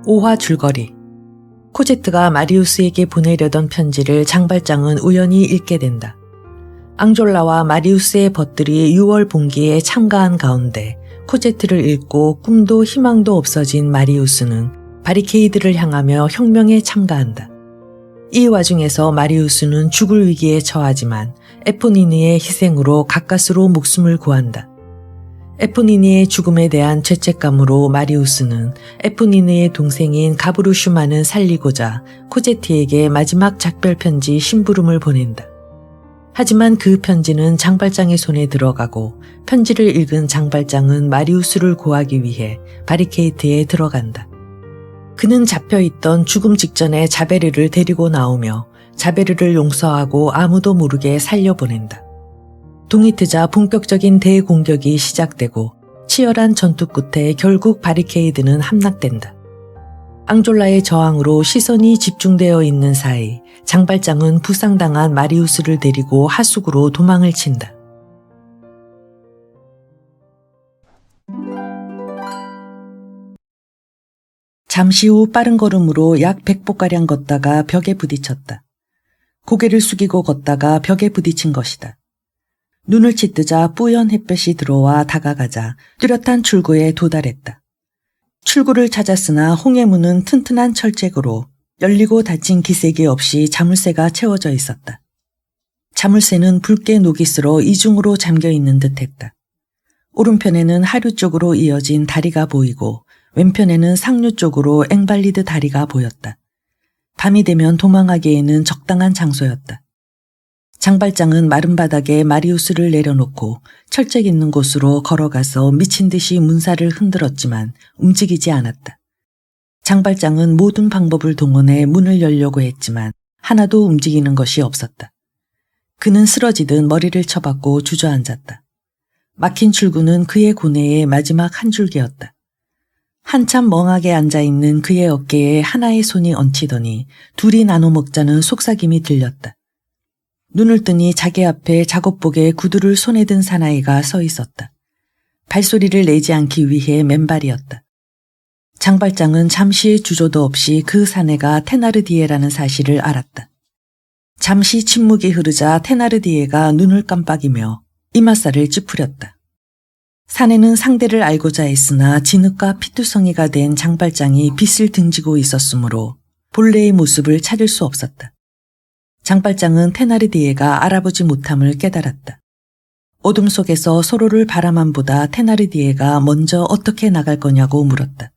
5화 줄거리. 코제트가 마리우스에게 보내려던 편지를 장발장은 우연히 읽게 된다. 앙졸라와 마리우스의 벗들이 6월 봉기에 참가한 가운데 코제트를 읽고 꿈도 희망도 없어진 마리우스는 바리케이드를 향하며 혁명에 참가한다. 이 와중에서 마리우스는 죽을 위기에 처하지만 에포니니의 희생으로 가까스로 목숨을 구한다. 에포니니의 죽음에 대한 죄책감으로 마리우스는 에포니니의 동생인 가브루슈만을 살리고자 코제트에게 마지막 작별 편지 심부름을 보낸다. 하지만 그 편지는 장발장의 손에 들어가고 편지를 읽은 장발장은 마리우스를 구하기 위해 바리케이트에 들어간다. 그는 잡혀있던 죽음 직전에 자베르를 데리고 나오며 자베르를 용서하고 아무도 모르게 살려보낸다. 동이 트자 본격적인 대공격이 시작되고 치열한 전투 끝에 결국 바리케이드는 함락된다. 앙졸라의 저항으로 시선이 집중되어 있는 사이 장발장은 부상당한 마리우스를 데리고 하숙으로 도망을 친다. 잠시 후 빠른 걸음으로 약 100보가량 걷다가 벽에 부딪혔다. 고개를 숙이고 걷다가 벽에 부딪힌 것이다. 눈을 치뜨자 뿌연 햇볕이 들어와 다가가자 뚜렷한 출구에 도달했다. 출구를 찾았으나 홍해 문은 튼튼한 철책으로 열리고 닫힌 기색이 없이 자물쇠가 채워져 있었다. 자물쇠는 붉게 녹이 슬어 이중으로 잠겨있는 듯했다. 오른편에는 하류 쪽으로 이어진 다리가 보이고 왼편에는 상류 쪽으로 앵발리드 다리가 보였다. 밤이 되면 도망하기에는 적당한 장소였다. 장발장은 마른 바닥에 마리우스를 내려놓고 철책 있는 곳으로 걸어가서 미친 듯이 문살을 흔들었지만 움직이지 않았다. 장발장은 모든 방법을 동원해 문을 열려고 했지만 하나도 움직이는 것이 없었다. 그는 쓰러지듯 머리를 쳐박고 주저앉았다. 막힌 출구는 그의 고뇌의 마지막 한 줄기였다. 한참 멍하게 앉아있는 그의 어깨에 하나의 손이 얹히더니 둘이 나눠 먹자는 속삭임이 들렸다. 눈을 뜨니 자기 앞에 작업복에 구두를 손에 든 사나이가 서 있었다. 발소리를 내지 않기 위해 맨발이었다. 장발장은 잠시의 주저도 없이 그 사내가 테나르디에라는 사실을 알았다. 잠시 침묵이 흐르자 테나르디에가 눈을 깜빡이며 이맛살을 찌푸렸다. 사내는 상대를 알고자 했으나 진흙과 피투성이가 된 장발장이 빛을 등지고 있었으므로 본래의 모습을 찾을 수 없었다. 장발장은 테나르디에가 알아보지 못함을 깨달았다. 어둠 속에서 서로를 바라만 보다 테나르디에가 먼저 어떻게 나갈 거냐고 물었다.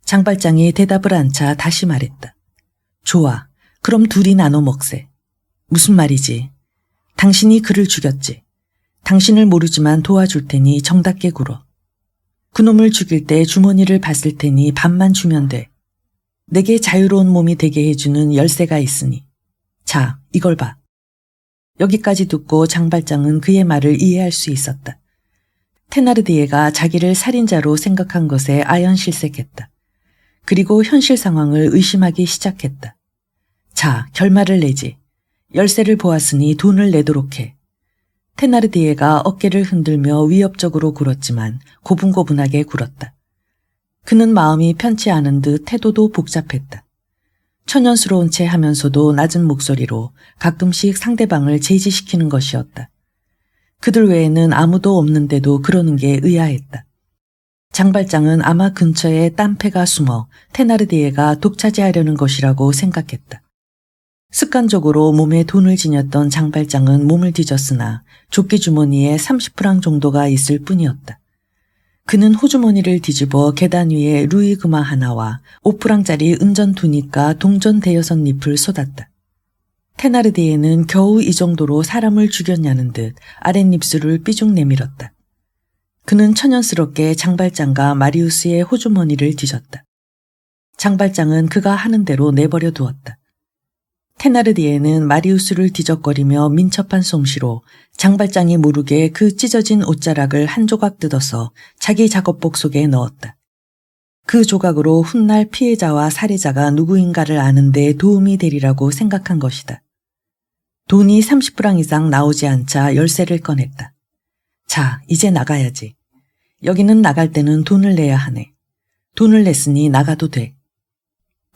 장발장이 대답을 않자 다시 말했다. 좋아, 그럼 둘이 나눠 먹세. 무슨 말이지? 당신이 그를 죽였지. 당신을 모르지만 도와줄 테니 정답게 굴어. 그놈을 죽일 때 주머니를 봤을 테니 반만 주면 돼. 내게 자유로운 몸이 되게 해주는 열쇠가 있으니. 자, 이걸 봐. 여기까지 듣고 장발장은 그의 말을 이해할 수 있었다. 테나르디에가 자기를 살인자로 생각한 것에 아연실색했다. 그리고 현실 상황을 의심하기 시작했다. 자, 결말을 내지. 열쇠를 보았으니 돈을 내도록 해. 테나르디에가 어깨를 흔들며 위협적으로 굴었지만 고분고분하게 굴었다. 그는 마음이 편치 않은 듯 태도도 복잡했다. 천연스러운 채 하면서도 낮은 목소리로 가끔씩 상대방을 제지시키는 것이었다. 그들 외에는 아무도 없는데도 그러는 게 의아했다. 장발장은 아마 근처에 딴패가 숨어 테나르디에가 독차지하려는 것이라고 생각했다. 습관적으로 몸에 돈을 지녔던 장발장은 몸을 뒤졌으나 조끼 주머니에 30프랑 정도가 있을 뿐이었다. 그는 호주머니를 뒤집어 계단 위에 루이그마 하나와 5프랑짜리 은전 투니까 동전 대여섯 잎을 쏟았다. 테나르디에는 겨우 이 정도로 사람을 죽였냐는 듯 아랫입술을 삐죽 내밀었다. 그는 천연스럽게 장발장과 마리우스의 호주머니를 뒤졌다. 장발장은 그가 하는 대로 내버려 두었다. 테나르디에는 마리우스를 뒤적거리며 민첩한 솜씨로 장발장이 모르게 그 찢어진 옷자락을 한 조각 뜯어서 자기 작업복 속에 넣었다. 그 조각으로 훗날 피해자와 살해자가 누구인가를 아는 데 도움이 되리라고 생각한 것이다. 돈이 30프랑 이상 나오지 않자 열쇠를 꺼냈다. 자, 이제 나가야지. 여기는 나갈 때는 돈을 내야 하네. 돈을 냈으니 나가도 돼.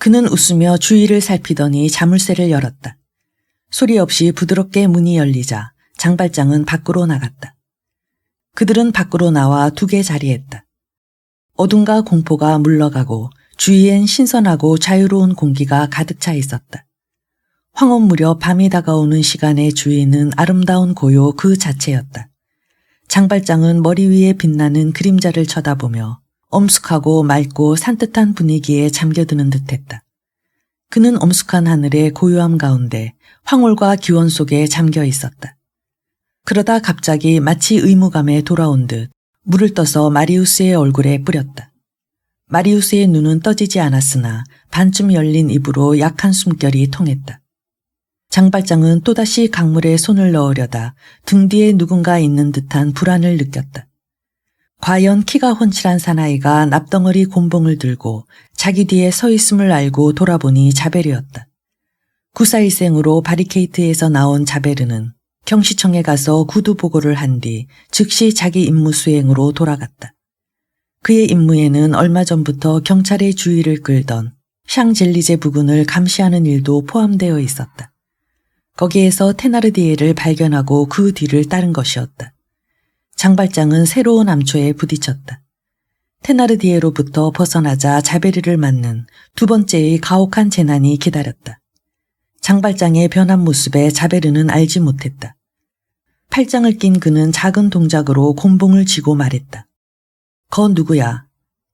그는 웃으며 주위를 살피더니 자물쇠를 열었다. 소리 없이 부드럽게 문이 열리자 장발장은 밖으로 나갔다. 그들은 밖으로 나와 두개 자리했다. 어둠과 공포가 물러가고 주위엔 신선하고 자유로운 공기가 가득 차 있었다. 황혼 무렵 밤이 다가오는 시간의 주위는 아름다운 고요 그 자체였다. 장발장은 머리 위에 빛나는 그림자를 쳐다보며 엄숙하고 맑고 산뜻한 분위기에 잠겨드는 듯했다. 그는 엄숙한 하늘의 고요함 가운데 황홀과 기원 속에 잠겨 있었다. 그러다 갑자기 마치 의무감에 돌아온 듯 물을 떠서 마리우스의 얼굴에 뿌렸다. 마리우스의 눈은 떠지지 않았으나 반쯤 열린 입으로 약한 숨결이 통했다. 장발장은 또다시 강물에 손을 넣으려다 등 뒤에 누군가 있는 듯한 불안을 느꼈다. 과연 키가 훤칠한 사나이가 납덩어리 곤봉을 들고 자기 뒤에 서 있음을 알고 돌아보니 자베르였다. 구사일생으로 바리케이트에서 나온 자베르는 경시청에 가서 구두 보고를 한 뒤 즉시 자기 임무 수행으로 돌아갔다. 그의 임무에는 얼마 전부터 경찰의 주의를 끌던 샹젤리제 부근을 감시하는 일도 포함되어 있었다. 거기에서 테나르디에를 발견하고 그 뒤를 따른 것이었다. 장발장은 새로운 암초에 부딪혔다. 테나르디에로부터 벗어나자 자베르를 맞는 두 번째의 가혹한 재난이 기다렸다. 장발장의 변한 모습에 자베르는 알지 못했다. 팔짱을 낀 그는 작은 동작으로 곤봉을 쥐고 말했다. 거 누구야?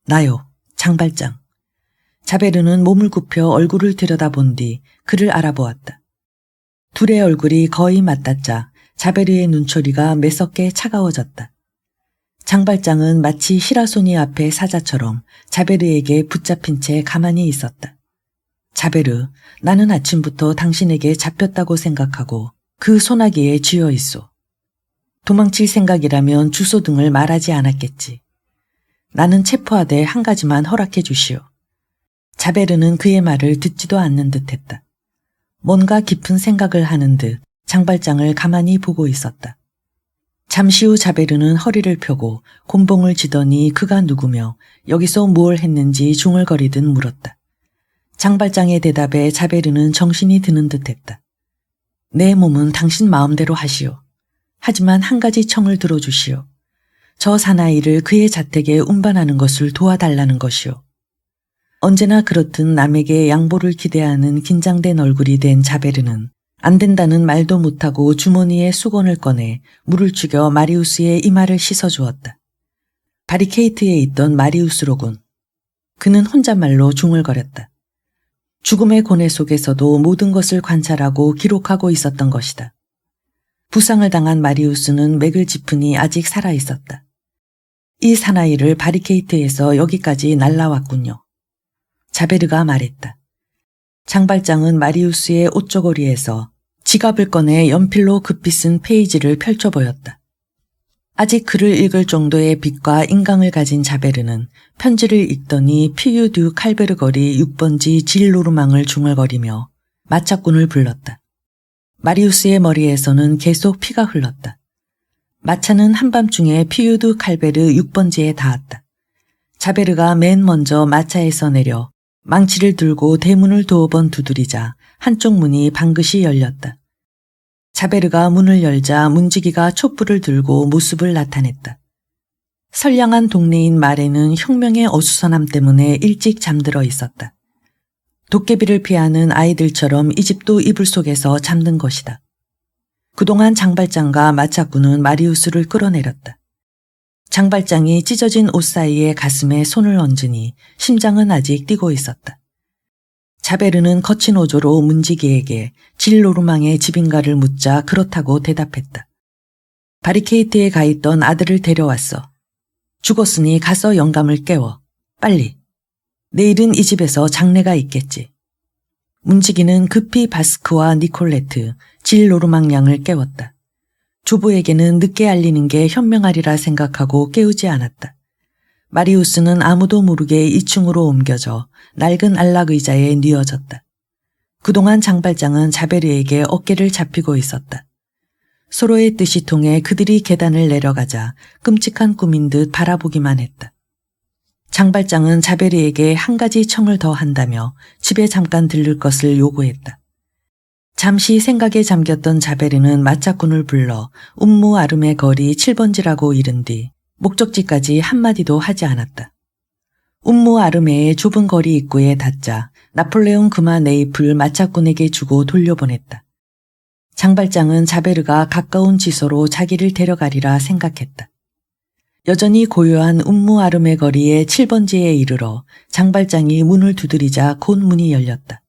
나요, 장발장. 자베르는 몸을 굽혀 얼굴을 들여다본 뒤 그를 알아보았다. 둘의 얼굴이 거의 맞닿자 자베르의 눈초리가 매섭게 차가워졌다. 장발장은 마치 히라소니 앞의 사자처럼 자베르에게 붙잡힌 채 가만히 있었다. 자베르, 나는 아침부터 당신에게 잡혔다고 생각하고 그 소나기에 쥐어 있소. 도망칠 생각이라면 주소 등을 말하지 않았겠지. 나는 체포하되 한 가지만 허락해 주시오. 자베르는 그의 말을 듣지도 않는 듯했다. 뭔가 깊은 생각을 하는 듯 장발장을 가만히 보고 있었다. 잠시 후 자베르는 허리를 펴고 곤봉을 쥐더니 그가 누구며 여기서 무얼 했는지 중얼거리듯 물었다. 장발장의 대답에 자베르는 정신이 드는 듯했다. 내 몸은 당신 마음대로 하시오. 하지만 한 가지 청을 들어주시오. 저 사나이를 그의 자택에 운반하는 것을 도와달라는 것이오. 언제나 그렇듯 남에게 양보를 기대하는 긴장된 얼굴이 된 자베르는 안 된다는 말도 못하고 주머니에 수건을 꺼내 물을 죽여 마리우스의 이마를 씻어주었다. 바리케이트에 있던 마리우스로군. 그는 혼잣말로 중얼거렸다. 죽음의 고뇌 속에서도 모든 것을 관찰하고 기록하고 있었던 것이다. 부상을 당한 마리우스는 맥을 짚으니 아직 살아있었다. 이 사나이를 바리케이트에서 여기까지 날라왔군요. 자베르가 말했다. 장발장은 마리우스의 옷저고리에서 지갑을 꺼내 연필로 급히 쓴 페이지를 펼쳐 보였다. 아직 글을 읽을 정도의 빛과 인강을 가진 자베르는 편지를 읽더니 피유 듀 칼베르 거리 6번지 질로르망을 중얼거리며 마차꾼을 불렀다. 마리우스의 머리에서는 계속 피가 흘렀다. 마차는 한밤중에 피유 듀 칼베르 6번지에 닿았다. 자베르가 맨 먼저 마차에서 내려 망치를 들고 대문을 두어 번 두드리자 한쪽 문이 방긋이 열렸다. 자베르가 문을 열자 문지기가 촛불을 들고 모습을 나타냈다. 선량한 동네인 말에는 혁명의 어수선함 때문에 일찍 잠들어 있었다. 도깨비를 피하는 아이들처럼 이 집도 이불 속에서 잠든 것이다. 그동안 장발장과 마차꾼은 마리우스를 끌어내렸다. 장발장이 찢어진 옷 사이에 가슴에 손을 얹으니 심장은 아직 뛰고 있었다. 자베르는 거친 어조로 문지기에게 질노르망의 집인가를 묻자 그렇다고 대답했다. 바리케이트에 가 있던 아들을 데려왔어. 죽었으니 가서 영감을 깨워. 빨리. 내일은 이 집에서 장례가 있겠지. 문지기는 급히 바스크와 니콜레트, 질노르망 양을 깨웠다. 조부에게는 늦게 알리는 게 현명하리라 생각하고 깨우지 않았다. 마리우스는 아무도 모르게 2층으로 옮겨져 낡은 안락 의자에 뉘어졌다. 그동안 장발장은 자베르에게 어깨를 잡히고 있었다. 서로의 뜻이 통해 그들이 계단을 내려가자 끔찍한 꿈인 듯 바라보기만 했다. 장발장은 자베르에게 한 가지 청을 더 한다며 집에 잠깐 들를 것을 요구했다. 잠시 생각에 잠겼던 자베르는 마차꾼을 불러 움무 아름의 거리 7번지라고 이른 뒤 목적지까지 한마디도 하지 않았다. 움무 아르메의 좁은 거리 입구에 닿자 나폴레옹 금화 네잎을 마차꾼에게 주고 돌려보냈다. 장발장은 자베르가 가까운 지소로 자기를 데려가리라 생각했다. 여전히 고요한 움무 아르메 거리의 7번지에 이르러 장발장이 문을 두드리자 곧 문이 열렸다.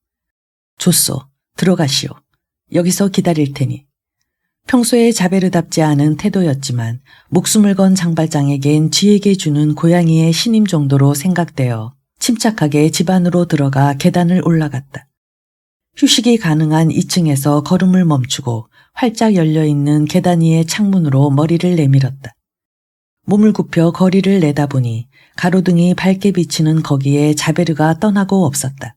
좋소, 들어가시오. 여기서 기다릴 테니. 평소에 자베르답지 않은 태도였지만 목숨을 건 장발장에겐 지에게 주는 고양이의 신임 정도로 생각되어 침착하게 집 안으로 들어가 계단을 올라갔다. 휴식이 가능한 2층에서 걸음을 멈추고 활짝 열려있는 계단 위의 창문으로 머리를 내밀었다. 몸을 굽혀 거리를 내다보니 가로등이 밝게 비치는 거기에 자베르가 떠나고 없었다.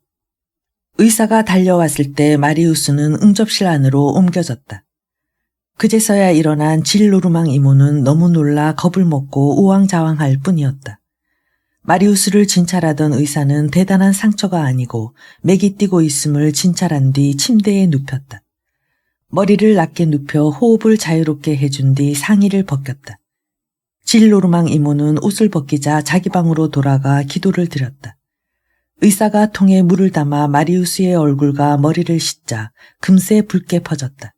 의사가 달려왔을 때 마리우스는 응접실 안으로 옮겨졌다. 그제서야 일어난 질노르망 이모는 너무 놀라 겁을 먹고 우왕좌왕할 뿐이었다. 마리우스를 진찰하던 의사는 대단한 상처가 아니고 맥이 뛰고 있음을 진찰한 뒤 침대에 눕혔다. 머리를 낮게 눕혀 호흡을 자유롭게 해준 뒤 상의를 벗겼다. 질노르망 이모는 옷을 벗기자 자기 방으로 돌아가 기도를 드렸다. 의사가 통에 물을 담아 마리우스의 얼굴과 머리를 씻자 금세 붉게 퍼졌다.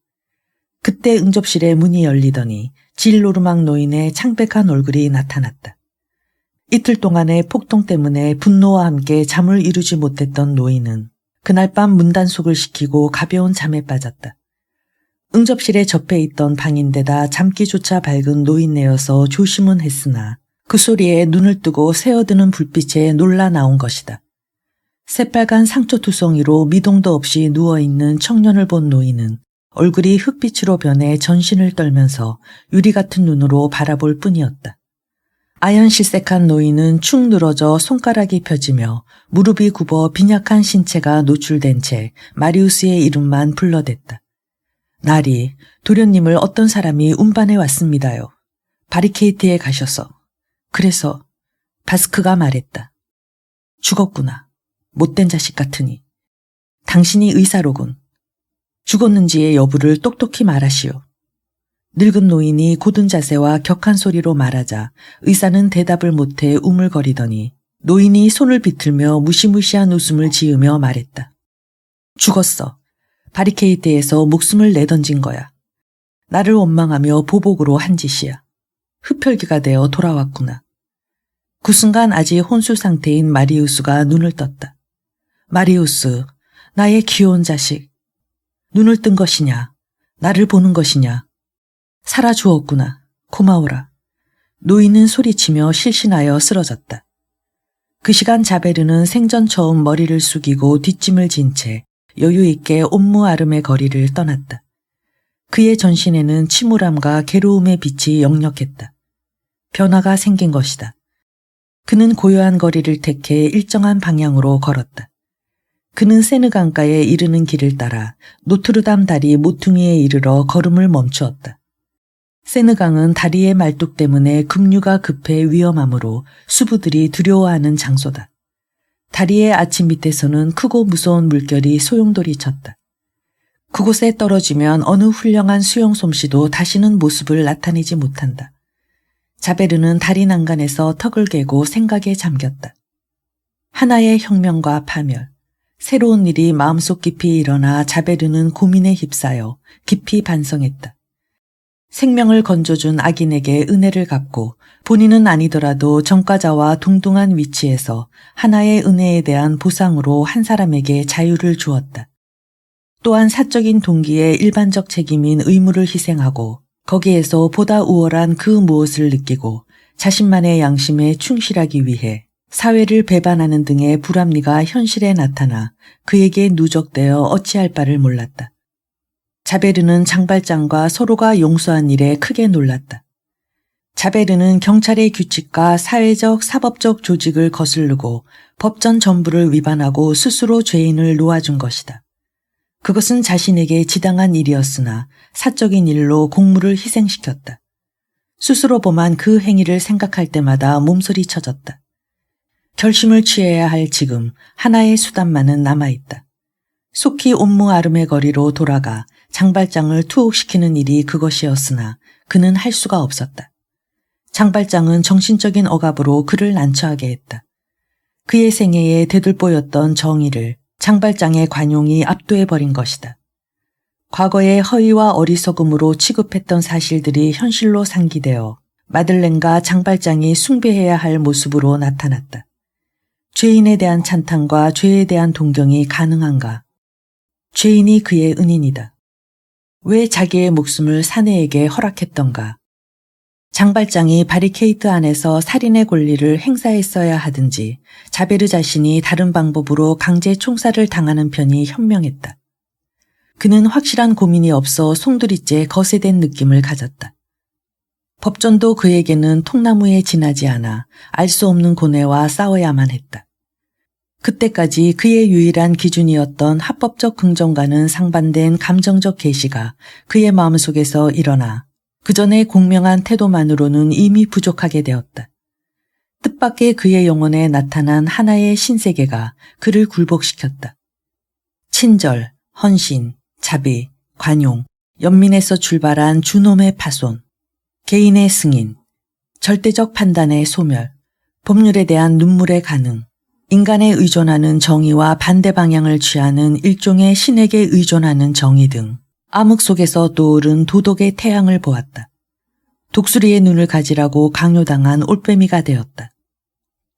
그때 응접실의 문이 열리더니 질노르망 노인의 창백한 얼굴이 나타났다. 이틀 동안의 폭동 때문에 분노와 함께 잠을 이루지 못했던 노인은 그날 밤 문단속을 시키고 가벼운 잠에 빠졌다. 응접실에 접해 있던 방인데다 잠기조차 밝은 노인네여서 조심은 했으나 그 소리에 눈을 뜨고 새어드는 불빛에 놀라 나온 것이다. 새빨간 상처투성이로 미동도 없이 누워있는 청년을 본 노인은 얼굴이 흙빛으로 변해 전신을 떨면서 유리 같은 눈으로 바라볼 뿐이었다. 아연실색한 노인은 축 늘어져 손가락이 펴지며 무릎이 굽어 빈약한 신체가 노출된 채 마리우스의 이름만 불러댔다. 나리, 도련님을 어떤 사람이 운반해 왔습니다요. 바리케이트에 가셔서. 그래서 바스크가 말했다. 죽었구나. 못된 자식 같으니. 당신이 의사로군. 죽었는지의 여부를 똑똑히 말하시오. 늙은 노인이 고든 자세와 격한 소리로 말하자 의사는 대답을 못해 우물거리더니 노인이 손을 비틀며 무시무시한 웃음을 지으며 말했다. 죽었어. 바리케이드에서 목숨을 내던진 거야. 나를 원망하며 보복으로 한 짓이야. 흡혈귀가 되어 돌아왔구나. 그 순간 아직 혼수 상태인 마리우스가 눈을 떴다. 마리우스, 나의 귀여운 자식. 눈을 뜬 것이냐, 나를 보는 것이냐. 살아 주었구나. 고마워라. 노인은 소리치며 실신하여 쓰러졌다. 그 시간 자베르는 생전 처음 머리를 숙이고 뒷짐을 진 채 여유있게 옴무 아름의 거리를 떠났다. 그의 전신에는 침울함과 괴로움의 빛이 역력했다. 변화가 생긴 것이다. 그는 고요한 거리를 택해 일정한 방향으로 걸었다. 그는 세느 강가에 이르는 길을 따라 노트르담 다리 모퉁이에 이르러 걸음을 멈추었다. 세느강은 다리의 말뚝 때문에 급류가 급해 위험하므로 수부들이 두려워하는 장소다. 다리의 아침 밑에서는 크고 무서운 물결이 소용돌이 쳤다. 그곳에 떨어지면 어느 훌륭한 수영 솜씨도 다시는 모습을 나타내지 못한다. 자베르는 다리 난간에서 턱을 개고 생각에 잠겼다. 하나의 혁명과 파멸, 새로운 일이 마음속 깊이 일어나 자베르는 고민에 휩싸여 깊이 반성했다. 생명을 건져준 악인에게 은혜를 갚고 본인은 아니더라도 전과자와 동등한 위치에서 하나의 은혜에 대한 보상으로 한 사람에게 자유를 주었다. 또한 사적인 동기의 일반적 책임인 의무를 희생하고 거기에서 보다 우월한 그 무엇을 느끼고 자신만의 양심에 충실하기 위해 사회를 배반하는 등의 불합리가 현실에 나타나 그에게 누적되어 어찌할 바를 몰랐다. 자베르는 장발장과 서로가 용서한 일에 크게 놀랐다. 자베르는 경찰의 규칙과 사회적 사법적 조직을 거스르고 법전 전부를 위반하고 스스로 죄인을 놓아준 것이다. 그것은 자신에게 지당한 일이었으나 사적인 일로 공무를 희생시켰다. 스스로 범한 그 행위를 생각할 때마다 몸소리 쳐졌다. 결심을 취해야 할 지금 하나의 수단만은 남아있다. 속히 옴무아름의 거리로 돌아가 장발장을 투옥시키는 일이 그것이었으나 그는 할 수가 없었다. 장발장은 정신적인 억압으로 그를 난처하게 했다. 그의 생애에 대들보였던 정의를 장발장의 관용이 압도해버린 것이다. 과거의 허위와 어리석음으로 취급했던 사실들이 현실로 상기되어 마들렌과 장발장이 숭배해야 할 모습으로 나타났다. 죄인에 대한 찬탄과 죄에 대한 동경이 가능한가? 죄인이 그의 은인이다. 왜 자기의 목숨을 사내에게 허락했던가? 장발장이 바리케이트 안에서 살인의 권리를 행사했어야 하든지 자베르 자신이 다른 방법으로 강제 총살을 당하는 편이 현명했다. 그는 확실한 고민이 없어 송두리째 거세된 느낌을 가졌다. 법전도 그에게는 통나무에 지나지 않아 알 수 없는 고뇌와 싸워야만 했다. 그때까지 그의 유일한 기준이었던 합법적 긍정과는 상반된 감정적 계시가 그의 마음속에서 일어나 그 전에 공명한 태도만으로는 이미 부족하게 되었다. 뜻밖의 그의 영혼에 나타난 하나의 신세계가 그를 굴복시켰다. 친절, 헌신, 자비, 관용, 연민에서 출발한 주놈의 파손, 개인의 승인, 절대적 판단의 소멸, 법률에 대한 눈물의 가능, 인간에 의존하는 정의와 반대 방향을 취하는 일종의 신에게 의존하는 정의 등 암흑 속에서 떠오른 도덕의 태양을 보았다. 독수리의 눈을 가지라고 강요당한 올빼미가 되었다.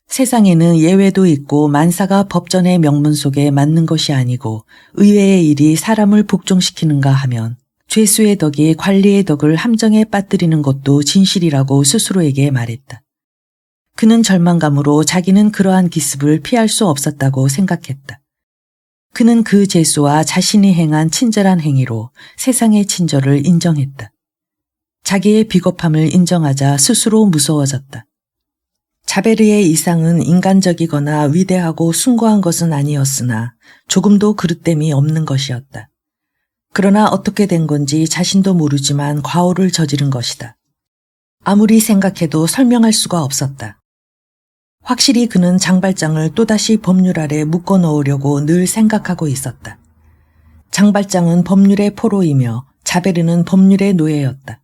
세상에는 예외도 있고 만사가 법전의 명문 속에 맞는 것이 아니고 의외의 일이 사람을 복종시키는가 하면 죄수의 덕이 관리의 덕을 함정에 빠뜨리는 것도 진실이라고 스스로에게 말했다. 그는 절망감으로 자기는 그러한 기습을 피할 수 없었다고 생각했다. 그는 그 죄수와 자신이 행한 친절한 행위로 세상의 친절을 인정했다. 자기의 비겁함을 인정하자 스스로 무서워졌다. 자베르의 이상은 인간적이거나 위대하고 숭고한 것은 아니었으나 조금도 그릇됨이 없는 것이었다. 그러나 어떻게 된 건지 자신도 모르지만 과오를 저지른 것이다. 아무리 생각해도 설명할 수가 없었다. 확실히 그는 장발장을 또다시 법률 아래 묶어 넣으려고 늘 생각하고 있었다. 장발장은 법률의 포로이며 자베르는 법률의 노예였다.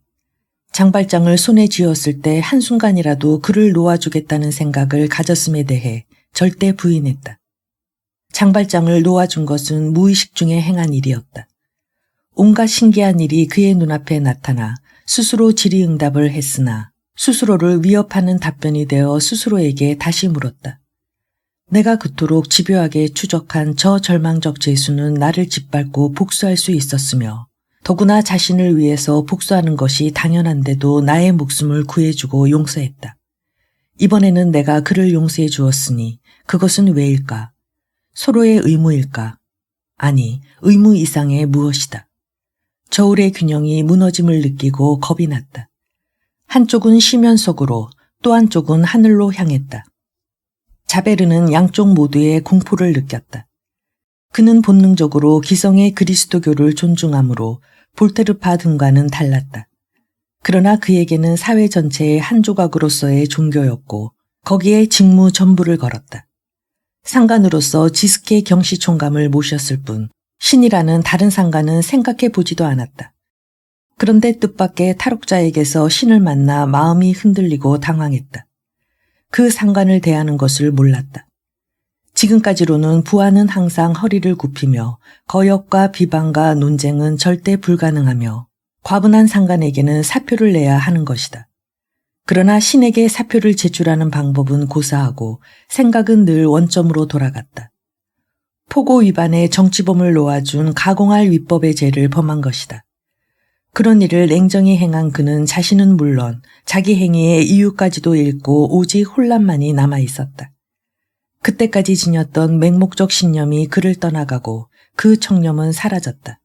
장발장을 손에 쥐었을 때 한순간이라도 그를 놓아주겠다는 생각을 가졌음에 대해 절대 부인했다. 장발장을 놓아준 것은 무의식 중에 행한 일이었다. 온갖 신기한 일이 그의 눈앞에 나타나 스스로 질의응답을 했으나 스스로를 위협하는 답변이 되어 스스로에게 다시 물었다. 내가 그토록 집요하게 추적한 저 절망적 죄수는 나를 짓밟고 복수할 수 있었으며 더구나 자신을 위해서 복수하는 것이 당연한데도 나의 목숨을 구해주고 용서했다. 이번에는 내가 그를 용서해 주었으니 그것은 왜일까? 서로의 의무일까? 아니, 의무 이상의 무엇이다. 저울의 균형이 무너짐을 느끼고 겁이 났다. 한쪽은 심연속으로 또 한쪽은 하늘로 향했다. 자베르는 양쪽 모두의 공포를 느꼈다. 그는 본능적으로 기성의 그리스도교를 존중하므로 볼테르파 등과는 달랐다. 그러나 그에게는 사회 전체의 한 조각으로서의 종교였고 거기에 직무 전부를 걸었다. 상관으로서 지스케 경시총감을 모셨을 뿐 신이라는 다른 상관은 생각해 보지도 않았다. 그런데 뜻밖의 탈옥자에게서 신을 만나 마음이 흔들리고 당황했다. 그 상관을 대하는 것을 몰랐다. 지금까지로는 부하는 항상 허리를 굽히며 거역과 비방과 논쟁은 절대 불가능하며 과분한 상관에게는 사표를 내야 하는 것이다. 그러나 신에게 사표를 제출하는 방법은 고사하고 생각은 늘 원점으로 돌아갔다. 포고 위반에 정치범을 놓아준 가공할 위법의 죄를 범한 것이다. 그런 일을 냉정히 행한 그는 자신은 물론 자기 행위의 이유까지도 잃고 오직 혼란만이 남아있었다. 그때까지 지녔던 맹목적 신념이 그를 떠나가고 그 청렴은 사라졌다.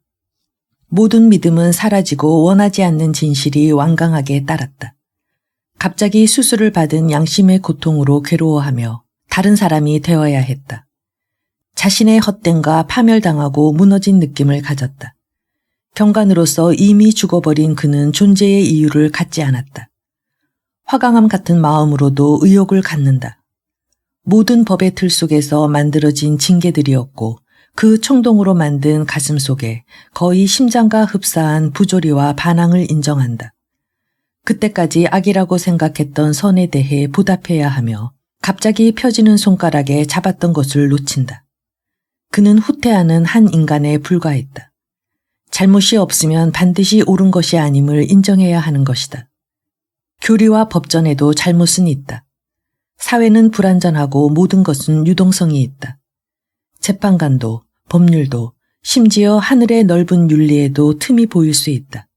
모든 믿음은 사라지고 원하지 않는 진실이 완강하게 따랐다. 갑자기 수술을 받은 양심의 고통으로 괴로워하며 다른 사람이 되어야 했다. 자신의 헛됨과 파멸당하고 무너진 느낌을 가졌다. 경관으로서 이미 죽어버린 그는 존재의 이유를 갖지 않았다. 화강암 같은 마음으로도 의욕을 갖는다. 모든 법의 틀 속에서 만들어진 징계들이었고 그冲동으로 만든 가슴 속에 거의 심장과 흡사한 부조리와 반항을 인정한다. 그때까지 악이라고 생각했던 선에 대해 보답해야 하며 갑자기 펴지는 손가락에 잡았던 것을 놓친다. 그는 후퇴하는 한 인간에 불과했다. 잘못이 없으면 반드시 옳은 것이 아님을 인정해야 하는 것이다. 교리와 법전에도 잘못은 있다. 사회는 불완전하고 모든 것은 유동성이 있다. 재판관도 법률도 심지어 하늘의 넓은 윤리에도 틈이 보일 수 있다.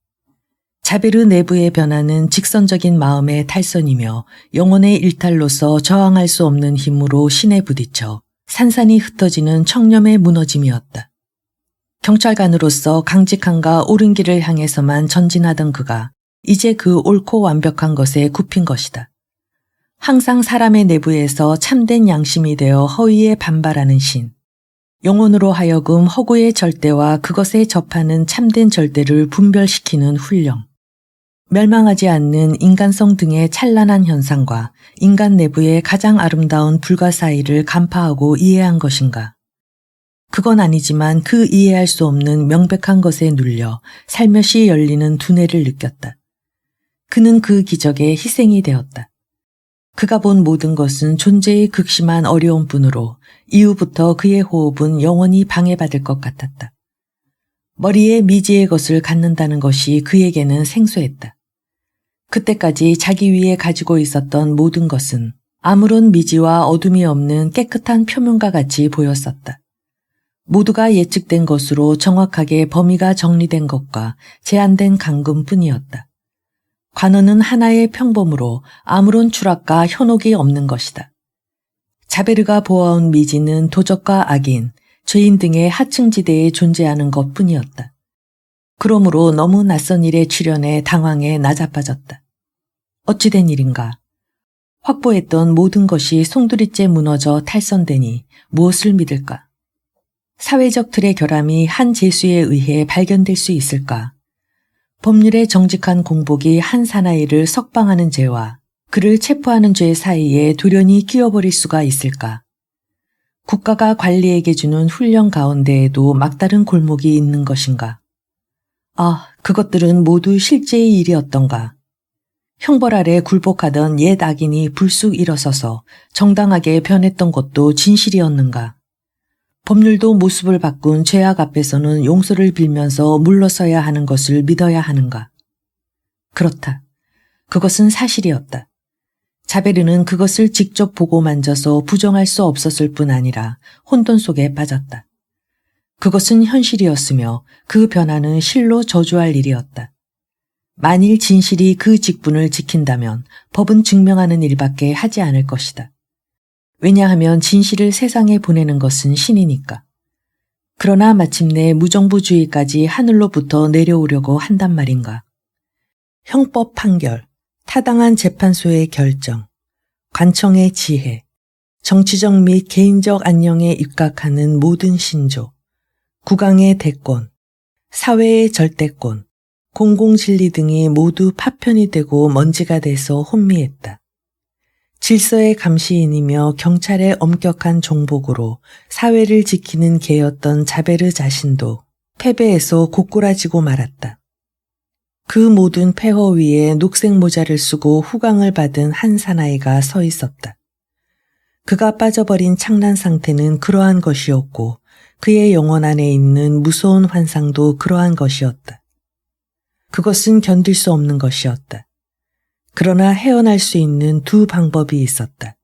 자베르 내부의 변화는 직선적인 마음의 탈선이며 영혼의 일탈로서 저항할 수 없는 힘으로 신에 부딪혀 산산이 흩어지는 청렴의 무너짐이었다. 경찰관으로서 강직함과 옳은 길을 향해서만 전진하던 그가 이제 그 옳고 완벽한 것에 굽힌 것이다. 항상 사람의 내부에서 참된 양심이 되어 허위에 반발하는 신. 영혼으로 하여금 허구의 절대와 그것에 접하는 참된 절대를 분별시키는 훈령. 멸망하지 않는 인간성 등의 찬란한 현상과 인간 내부의 가장 아름다운 불가 사이를 간파하고 이해한 것인가. 그건 아니지만 그 이해할 수 없는 명백한 것에 눌려 살며시 열리는 두뇌를 느꼈다. 그는 그 기적에 희생이 되었다. 그가 본 모든 것은 존재의 극심한 어려움뿐으로 이후부터 그의 호흡은 영원히 방해받을 것 같았다. 머리에 미지의 것을 갖는다는 것이 그에게는 생소했다. 그때까지 자기 위에 가지고 있었던 모든 것은 아무런 미지와 어둠이 없는 깨끗한 표면과 같이 보였었다. 모두가 예측된 것으로 정확하게 범위가 정리된 것과 제한된 감금뿐이었다. 관원은 하나의 평범으로 아무런 추락과 현혹이 없는 것이다. 자베르가 보아온 미지는 도적과 악인, 죄인 등의 하층지대에 존재하는 것뿐이었다. 그러므로 너무 낯선 일에 출현해 당황해 나자빠졌다. 어찌된 일인가? 확보했던 모든 것이 송두리째 무너져 탈선되니 무엇을 믿을까? 사회적 틀의 결함이 한 재수에 의해 발견될 수 있을까? 법률의 정직한 공복이 한 사나이를 석방하는 죄와 그를 체포하는 죄 사이에 돌연히 끼어버릴 수가 있을까? 국가가 관리에게 주는 훈련 가운데에도 막다른 골목이 있는 것인가? 아, 그것들은 모두 실제의 일이었던가? 형벌 아래 굴복하던 옛 악인이 불쑥 일어서서 정당하게 변했던 것도 진실이었는가? 법률도 모습을 바꾼 죄악 앞에서는 용서를 빌면서 물러서야 하는 것을 믿어야 하는가? 그렇다. 그것은 사실이었다. 자베르는 그것을 직접 보고 만져서 부정할 수 없었을 뿐 아니라 혼돈 속에 빠졌다. 그것은 현실이었으며 그 변화는 실로 저주할 일이었다. 만일 진실이 그 직분을 지킨다면 법은 증명하는 일밖에 하지 않을 것이다. 왜냐하면 진실을 세상에 보내는 것은 신이니까. 그러나 마침내 무정부주의까지 하늘로부터 내려오려고 한단 말인가. 형법 판결, 타당한 재판소의 결정, 관청의 지혜, 정치적 및 개인적 안녕에 입각하는 모든 신조, 국왕의 대권, 사회의 절대권, 공공진리 등이 모두 파편이 되고 먼지가 돼서 혼미했다. 질서의 감시인이며 경찰의 엄격한 종복으로 사회를 지키는 개였던 자베르 자신도 패배에서 고꾸라지고 말았다. 그 모든 폐허 위에 녹색 모자를 쓰고 후광을 받은 한 사나이가 서 있었다. 그가 빠져버린 창란 상태는 그러한 것이었고 그의 영혼 안에 있는 무서운 환상도 그러한 것이었다. 그것은 견딜 수 없는 것이었다. 그러나 헤어날 수 있는 두 방법이 있었다.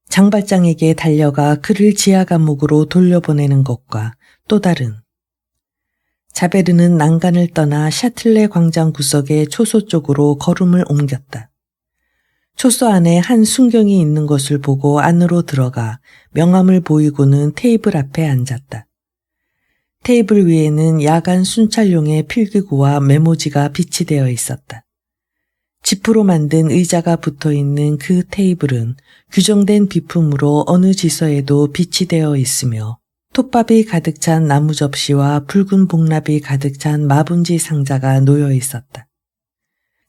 장발장에게 달려가 그를 지하 감옥으로 돌려보내는 것과 또 다른. 자베르는 난간을 떠나 샤틀레 광장 구석의 초소 쪽으로 걸음을 옮겼다. 초소 안에 한 순경이 있는 것을 보고 안으로 들어가 명함을 보이고는 테이블 앞에 앉았다. 테이블 위에는 야간 순찰용의 필기구와 메모지가 비치되어 있었다. 지프로 만든 의자가 붙어있는 그 테이블은 규정된 비품으로 어느 지서에도 비치되어 있으며 톱밥이 가득 찬 나무 접시와 붉은 복납이 가득 찬 마분지 상자가 놓여 있었다.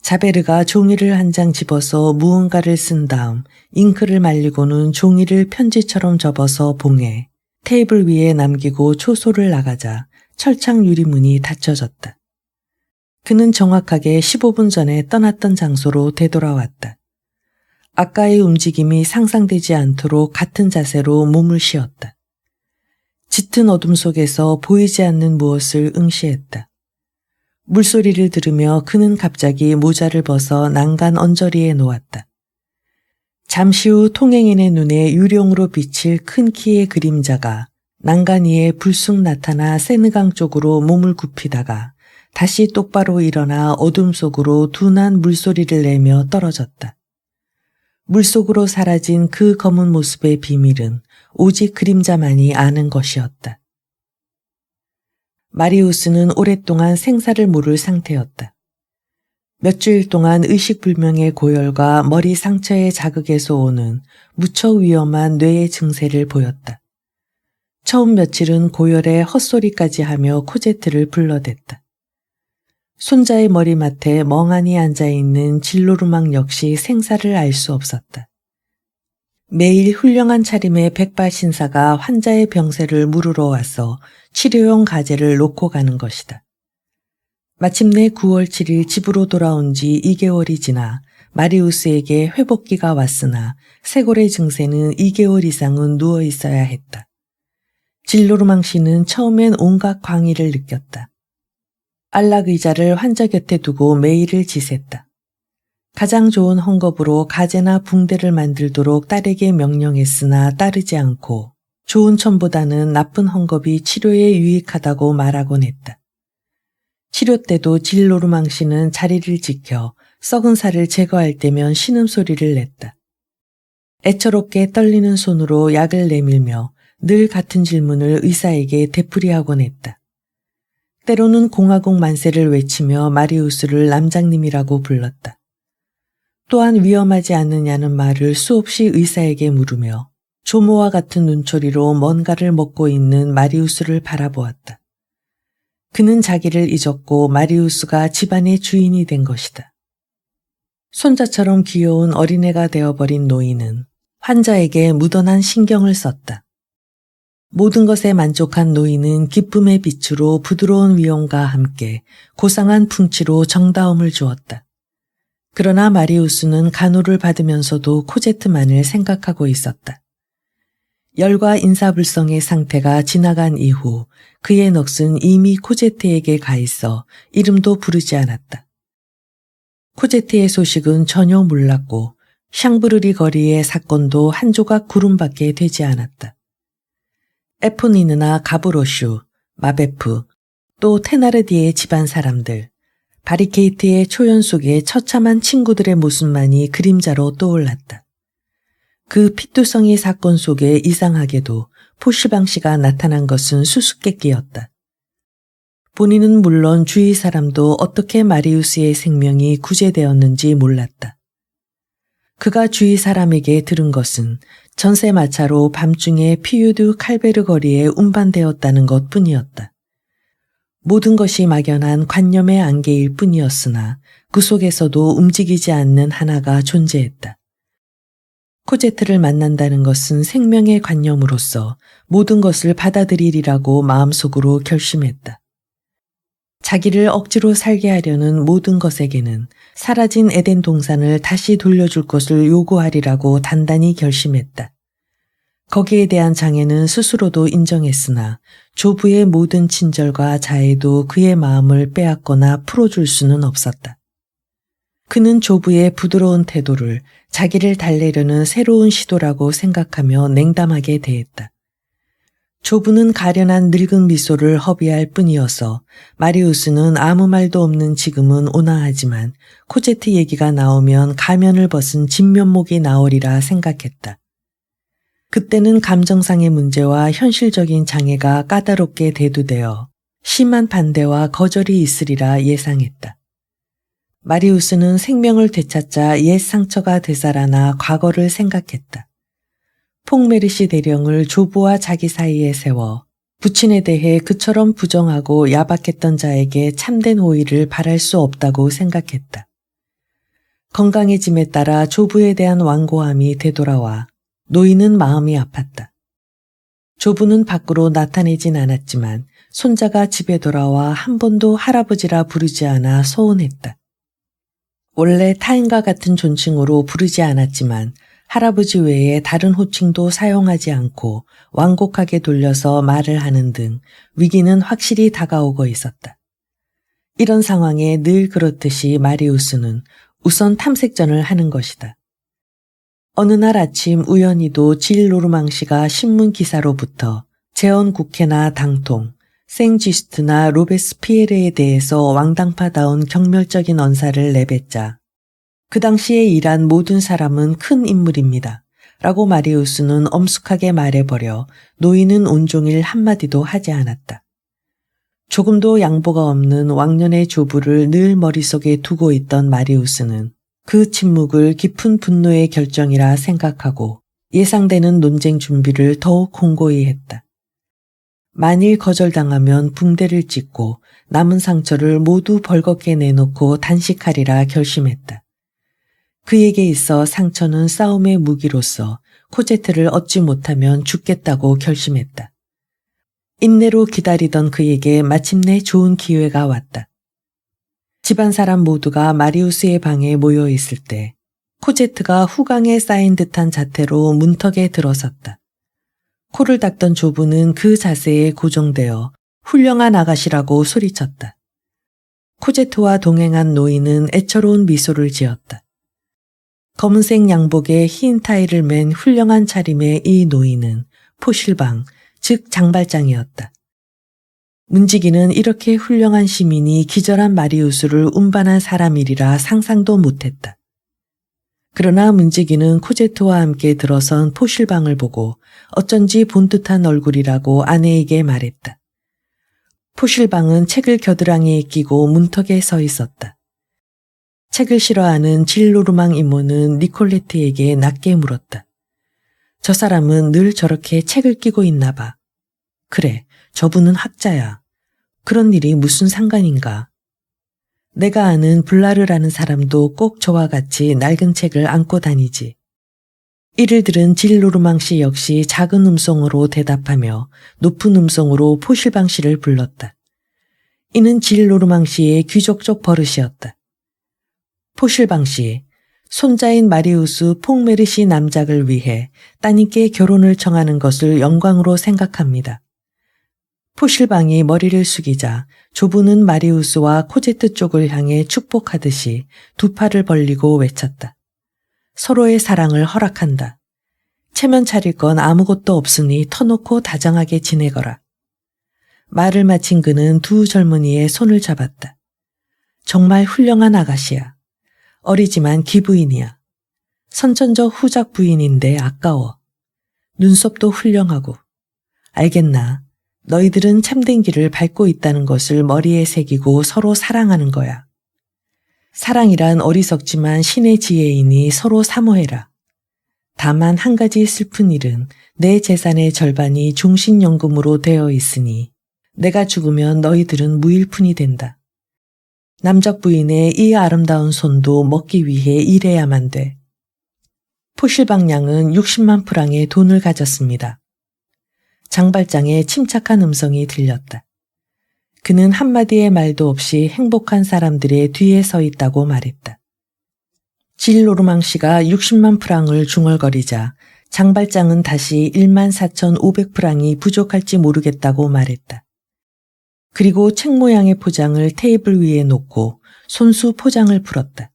자베르가 종이를 한 장 집어서 무언가를 쓴 다음 잉크를 말리고는 종이를 편지처럼 접어서 봉해 테이블 위에 남기고 초소를 나가자 철창 유리문이 닫혀졌다. 그는 정확하게 15분 전에 떠났던 장소로 되돌아왔다. 아까의 움직임이 상상되지 않도록 같은 자세로 몸을 쉬었다. 짙은 어둠 속에서 보이지 않는 무엇을 응시했다. 물소리를 들으며 그는 갑자기 모자를 벗어 난간 언저리에 놓았다. 잠시 후 통행인의 눈에 유령으로 비칠 큰 키의 그림자가 난간 위에 불쑥 나타나 세느강 쪽으로 몸을 굽히다가 다시 똑바로 일어나 어둠 속으로 둔한 물소리를 내며 떨어졌다. 물속으로 사라진 그 검은 모습의 비밀은 오직 그림자만이 아는 것이었다. 마리우스는 오랫동안 생사를 모를 상태였다. 몇 주일 동안 의식불명의 고열과 머리 상처의 자극에서 오는 무척 위험한 뇌의 증세를 보였다. 처음 며칠은 고열에 헛소리까지 하며 코제트를 불러댔다. 손자의 머리맡에 멍하니 앉아있는 진로루망 역시 생사를 알 수 없었다. 매일 훌륭한 차림의 백발신사가 환자의 병세를 물으러 와서 치료용 가제를 놓고 가는 것이다. 마침내 9월 7일 집으로 돌아온 지 2개월이 지나 마리우스에게 회복기가 왔으나 쇄골의 증세는 2개월 이상은 누워 있어야 했다. 진로루망 씨는 처음엔 온갖 광의를 느꼈다. 안락 의자를 환자 곁에 두고 매일을 지샜다. 가장 좋은 헝겊으로 가재나 붕대를 만들도록 딸에게 명령했으나 따르지 않고 좋은 천보다는 나쁜 헝겊이 치료에 유익하다고 말하곤 했다. 치료 때도 진로루망 씨는 자리를 지켜 썩은 살을 제거할 때면 신음소리를 냈다. 애처롭게 떨리는 손으로 약을 내밀며 늘 같은 질문을 의사에게 되풀이하곤 했다. 때로는 공화국 만세를 외치며 마리우스를 남장님이라고 불렀다. 또한 위험하지 않느냐는 말을 수없이 의사에게 물으며 조모와 같은 눈초리로 뭔가를 먹고 있는 마리우스를 바라보았다. 그는 자기를 잊었고 마리우스가 집안의 주인이 된 것이다. 손자처럼 귀여운 어린애가 되어버린 노인은 환자에게 묻어난 신경을 썼다. 모든 것에 만족한 노인은 기쁨의 빛으로 부드러운 위엄과 함께 고상한 풍치로 정다움을 주었다. 그러나 마리우스는 간호를 받으면서도 코제트만을 생각하고 있었다. 열과 인사불성의 상태가 지나간 이후 그의 넋은 이미 코제트에게 가 있어 이름도 부르지 않았다. 코제트의 소식은 전혀 몰랐고 샹브르리 거리의 사건도 한 조각 구름밖에 되지 않았다. 에포니느나 가브로슈, 마베프, 또 테나르디의 집안 사람들, 바리케이트의 초연 속에 처참한 친구들의 모습만이 그림자로 떠올랐다. 그 피투성이 사건 속에 이상하게도 포시방 씨가 나타난 것은 수수께끼였다. 본인은 물론 주위 사람도 어떻게 마리우스의 생명이 구제되었는지 몰랐다. 그가 주위 사람에게 들은 것은 전세 마차로 밤중에 피유드 칼베르 거리에 운반되었다는 것뿐이었다. 모든 것이 막연한 관념의 안개일 뿐이었으나 그 속에서도 움직이지 않는 하나가 존재했다. 코제트를 만난다는 것은 생명의 관념으로서 모든 것을 받아들이리라고 마음속으로 결심했다. 자기를 억지로 살게 하려는 모든 것에게는 사라진 에덴 동산을 다시 돌려줄 것을 요구하리라고 단단히 결심했다. 거기에 대한 장애는 스스로도 인정했으나 조부의 모든 친절과 자애도 그의 마음을 빼앗거나 풀어줄 수는 없었다. 그는 조부의 부드러운 태도를 자기를 달래려는 새로운 시도라고 생각하며 냉담하게 대했다. 조부는 가련한 늙은 미소를 허비할 뿐이어서 마리우스는 아무 말도 없는 지금은 온화하지만 코제트 얘기가 나오면 가면을 벗은 진면목이 나오리라 생각했다. 그때는 감정상의 문제와 현실적인 장애가 까다롭게 대두되어 심한 반대와 거절이 있으리라 예상했다. 마리우스는 생명을 되찾자 옛 상처가 되살아나 과거를 생각했다. 폭메르시 대령을 조부와 자기 사이에 세워 부친에 대해 그처럼 부정하고 야박했던 자에게 참된 호의를 바랄 수 없다고 생각했다. 건강해짐에 따라 조부에 대한 완고함이 되돌아와 노인은 마음이 아팠다. 조부는 밖으로 나타내진 않았지만 손자가 집에 돌아와 한 번도 할아버지라 부르지 않아 서운했다. 원래 타인과 같은 존칭으로 부르지 않았지만 할아버지 외에 다른 호칭도 사용하지 않고 완곡하게 돌려서 말을 하는 등 위기는 확실히 다가오고 있었다. 이런 상황에 늘 그렇듯이 마리우스는 우선 탐색전을 하는 것이다. 어느 날 아침 우연히도 질 노르망시가 신문 기사로부터 재헌 국회나 당통, 생쥐스트나 로베스피에르에 대해서 왕당파다운 경멸적인 언사를 내뱉자 그 당시에 일한 모든 사람은 큰 인물입니다. 라고 마리우스는 엄숙하게 말해버려 노인은 온종일 한마디도 하지 않았다. 조금도 양보가 없는 왕년의 조부를 늘 머릿속에 두고 있던 마리우스는 그 침묵을 깊은 분노의 결정이라 생각하고 예상되는 논쟁 준비를 더욱 공고히 했다. 만일 거절당하면 붕대를 찢고 남은 상처를 모두 벌겋게 내놓고 단식하리라 결심했다. 그에게 있어 상처는 싸움의 무기로서 코제트를 얻지 못하면 죽겠다고 결심했다. 인내로 기다리던 그에게 마침내 좋은 기회가 왔다. 집안 사람 모두가 마리우스의 방에 모여 있을 때 코제트가 후광에 쌓인 듯한 자태로 문턱에 들어섰다. 코를 닦던 조부는 그 자세에 고정되어 훌륭한 아가씨라고 소리쳤다. 코제트와 동행한 노인은 애처로운 미소를 지었다. 검은색 양복에 흰 타이를 맨 훌륭한 차림의 이 노인은 포실방, 즉 장발장이었다. 문지기는 이렇게 훌륭한 시민이 기절한 마리우스를 운반한 사람이리라 상상도 못했다. 그러나 문지기는 코제트와 함께 들어선 포실방을 보고 어쩐지 본듯한 얼굴이라고 아내에게 말했다. 포실방은 책을 겨드랑이에 끼고 문턱에 서 있었다. 책을 싫어하는 질노르망 이모는 니콜레트에게 낮게 물었다. 저 사람은 늘 저렇게 책을 끼고 있나 봐. 그래, 저분은 학자야. 그런 일이 무슨 상관인가. 내가 아는 블라르라는 사람도 꼭 저와 같이 낡은 책을 안고 다니지. 이를 들은 질노르망 씨 역시 작은 음성으로 대답하며 높은 음성으로 포실방 씨를 불렀다. 이는 질노르망 씨의 귀족적 버릇이었다. 포실방 씨, 손자인 마리우스 퐁메르시 남작을 위해 따님께 결혼을 청하는 것을 영광으로 생각합니다. 포실방이 머리를 숙이자 조부는 마리우스와 코제트 쪽을 향해 축복하듯이 두 팔을 벌리고 외쳤다. 서로의 사랑을 허락한다. 체면 차릴 건 아무것도 없으니 터놓고 다정하게 지내거라. 말을 마친 그는 두 젊은이의 손을 잡았다. 정말 훌륭한 아가씨야. 어리지만 기부인이야. 선천적 후작 부인인데 아까워. 눈썹도 훌륭하고. 알겠나? 너희들은 참된 길을 밟고 있다는 것을 머리에 새기고 서로 사랑하는 거야. 사랑이란 어리석지만 신의 지혜이니 서로 사모해라. 다만 한 가지 슬픈 일은 내 재산의 절반이 종신연금으로 되어 있으니 내가 죽으면 너희들은 무일푼이 된다. 남작 부인의 이 아름다운 손도 먹기 위해 일해야만 돼. 포실방 양은 60만 프랑의 돈을 가졌습니다. 장발장의 침착한 음성이 들렸다. 그는 한마디의 말도 없이 행복한 사람들의 뒤에 서 있다고 말했다. 질노르망 씨가 60만 프랑을 중얼거리자 장발장은 다시 14,500프랑이 부족할지 모르겠다고 말했다. 그리고 책 모양의 포장을 테이블 위에 놓고 손수 포장을 풀었다.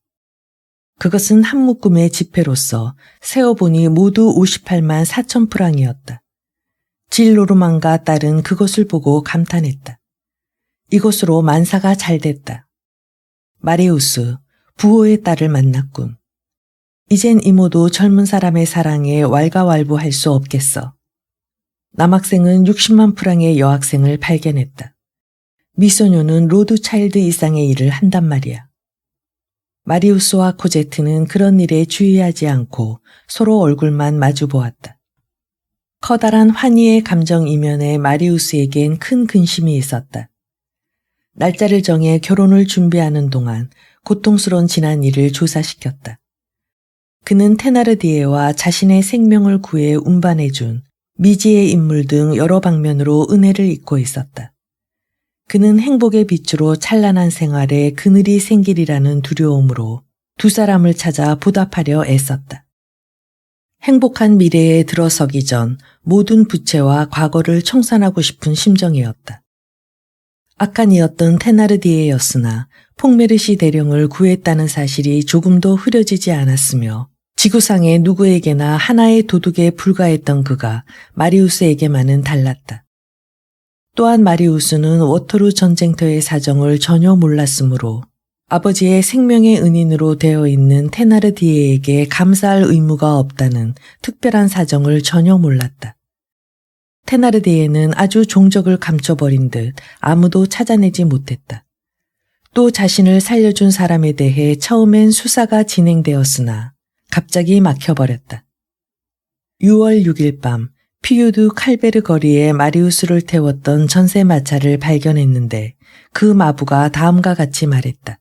그것은 한 묶음의 지폐로서 세어보니 모두 58만 4천 프랑이었다. 질노르망과 딸은 그것을 보고 감탄했다. 이것으로 만사가 잘 됐다. 마리우스, 부호의 딸을 만났군. 이젠 이모도 젊은 사람의 사랑에 왈가왈부할 수 없겠어. 남학생은 60만 프랑의 여학생을 발견했다. 미소녀는 로드차일드 이상의 일을 한단 말이야. 마리우스와 코제트는 그런 일에 주의하지 않고 서로 얼굴만 마주 보았다. 커다란 환희의 감정 이면에 마리우스에겐 큰 근심이 있었다. 날짜를 정해 결혼을 준비하는 동안 고통스러운 지난 일을 조사시켰다. 그는 테나르디에와 자신의 생명을 구해 운반해준 미지의 인물 등 여러 방면으로 은혜를 잊고 있었다. 그는 행복의 빛으로 찬란한 생활에 그늘이 생기리라는 두려움으로 두 사람을 찾아 보답하려 애썼다. 행복한 미래에 들어서기 전 모든 부채와 과거를 청산하고 싶은 심정이었다. 악한 이였던 테나르디에였으나 퐁메르시 대령을 구했다는 사실이 조금도 흐려지지 않았으며 지구상의 누구에게나 하나의 도둑에 불과했던 그가 마리우스에게만은 달랐다. 또한 마리우스는 워터루 전쟁터의 사정을 전혀 몰랐으므로 아버지의 생명의 은인으로 되어 있는 테나르디에에게 감사할 의무가 없다는 특별한 사정을 전혀 몰랐다. 테나르디에는 아주 종적을 감춰버린 듯 아무도 찾아내지 못했다. 또 자신을 살려준 사람에 대해 처음엔 수사가 진행되었으나 갑자기 막혀버렸다. 6월 6일 밤 피유드 칼베르 거리에 마리우스를 태웠던 전세마차를 발견했는데 그 마부가 다음과 같이 말했다.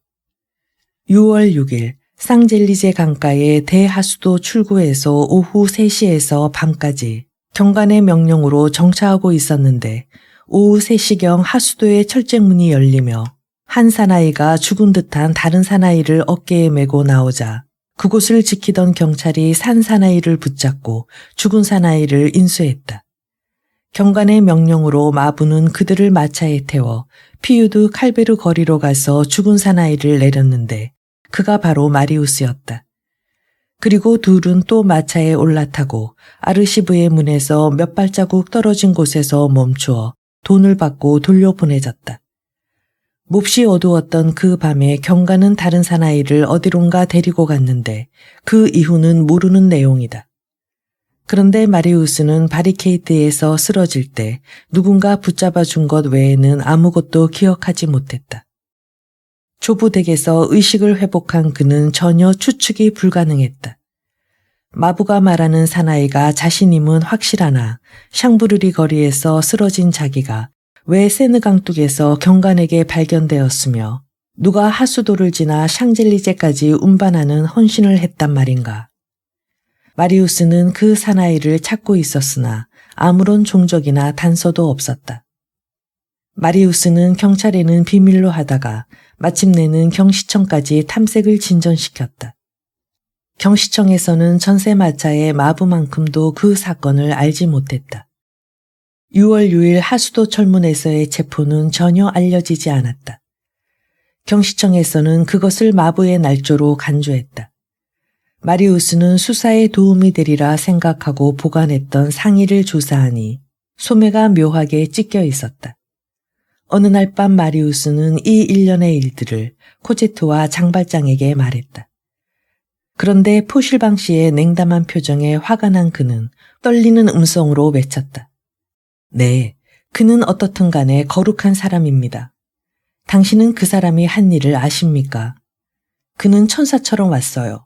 6월 6일 쌍젤리제 강가의 대하수도 출구에서 오후 3시에서 밤까지 경관의 명령으로 정차하고 있었는데 오후 3시경 하수도의 철제문이 열리며 한 사나이가 죽은 듯한 다른 사나이를 어깨에 메고 나오자 그곳을 지키던 경찰이 산 사나이를 붙잡고 죽은 사나이를 인수했다. 경관의 명령으로 마부는 그들을 마차에 태워 피유드 칼베르 거리로 가서 죽은 사나이를 내렸는데 그가 바로 마리우스였다. 그리고 둘은 또 마차에 올라타고 아르시브의 문에서 몇 발자국 떨어진 곳에서 멈추어 돈을 받고 돌려보내졌다. 몹시 어두웠던 그 밤에 경관은 다른 사나이를 어디론가 데리고 갔는데 그 이후는 모르는 내용이다. 그런데 마리우스는 바리케이트에서 쓰러질 때 누군가 붙잡아 준 것 외에는 아무것도 기억하지 못했다. 조부댁에서 의식을 회복한 그는 전혀 추측이 불가능했다. 마부가 말하는 사나이가 자신임은 확실하나 샹브르리 거리에서 쓰러진 자기가 왜 세느강둑에서 경관에게 발견되었으며 누가 하수도를 지나 샹젤리제까지 운반하는 헌신을 했단 말인가. 마리우스는 그 사나이를 찾고 있었으나 아무런 종적이나 단서도 없었다. 마리우스는 경찰에는 비밀로 하다가 마침내는 경시청까지 탐색을 진전시켰다. 경시청에서는 전세마차의 마부만큼도 그 사건을 알지 못했다. 6월 6일 하수도 철문에서의 체포는 전혀 알려지지 않았다. 경시청에서는 그것을 마부의 날조로 간주했다. 마리우스는 수사에 도움이 되리라 생각하고 보관했던 상의를 조사하니 소매가 묘하게 찢겨 있었다. 어느 날 밤 마리우스는 이 일련의 일들을 코제트와 장발장에게 말했다. 그런데 포실방 씨의 냉담한 표정에 화가 난 그는 떨리는 음성으로 외쳤다. 네, 그는 어떻든 간에 거룩한 사람입니다. 당신은 그 사람이 한 일을 아십니까? 그는 천사처럼 왔어요.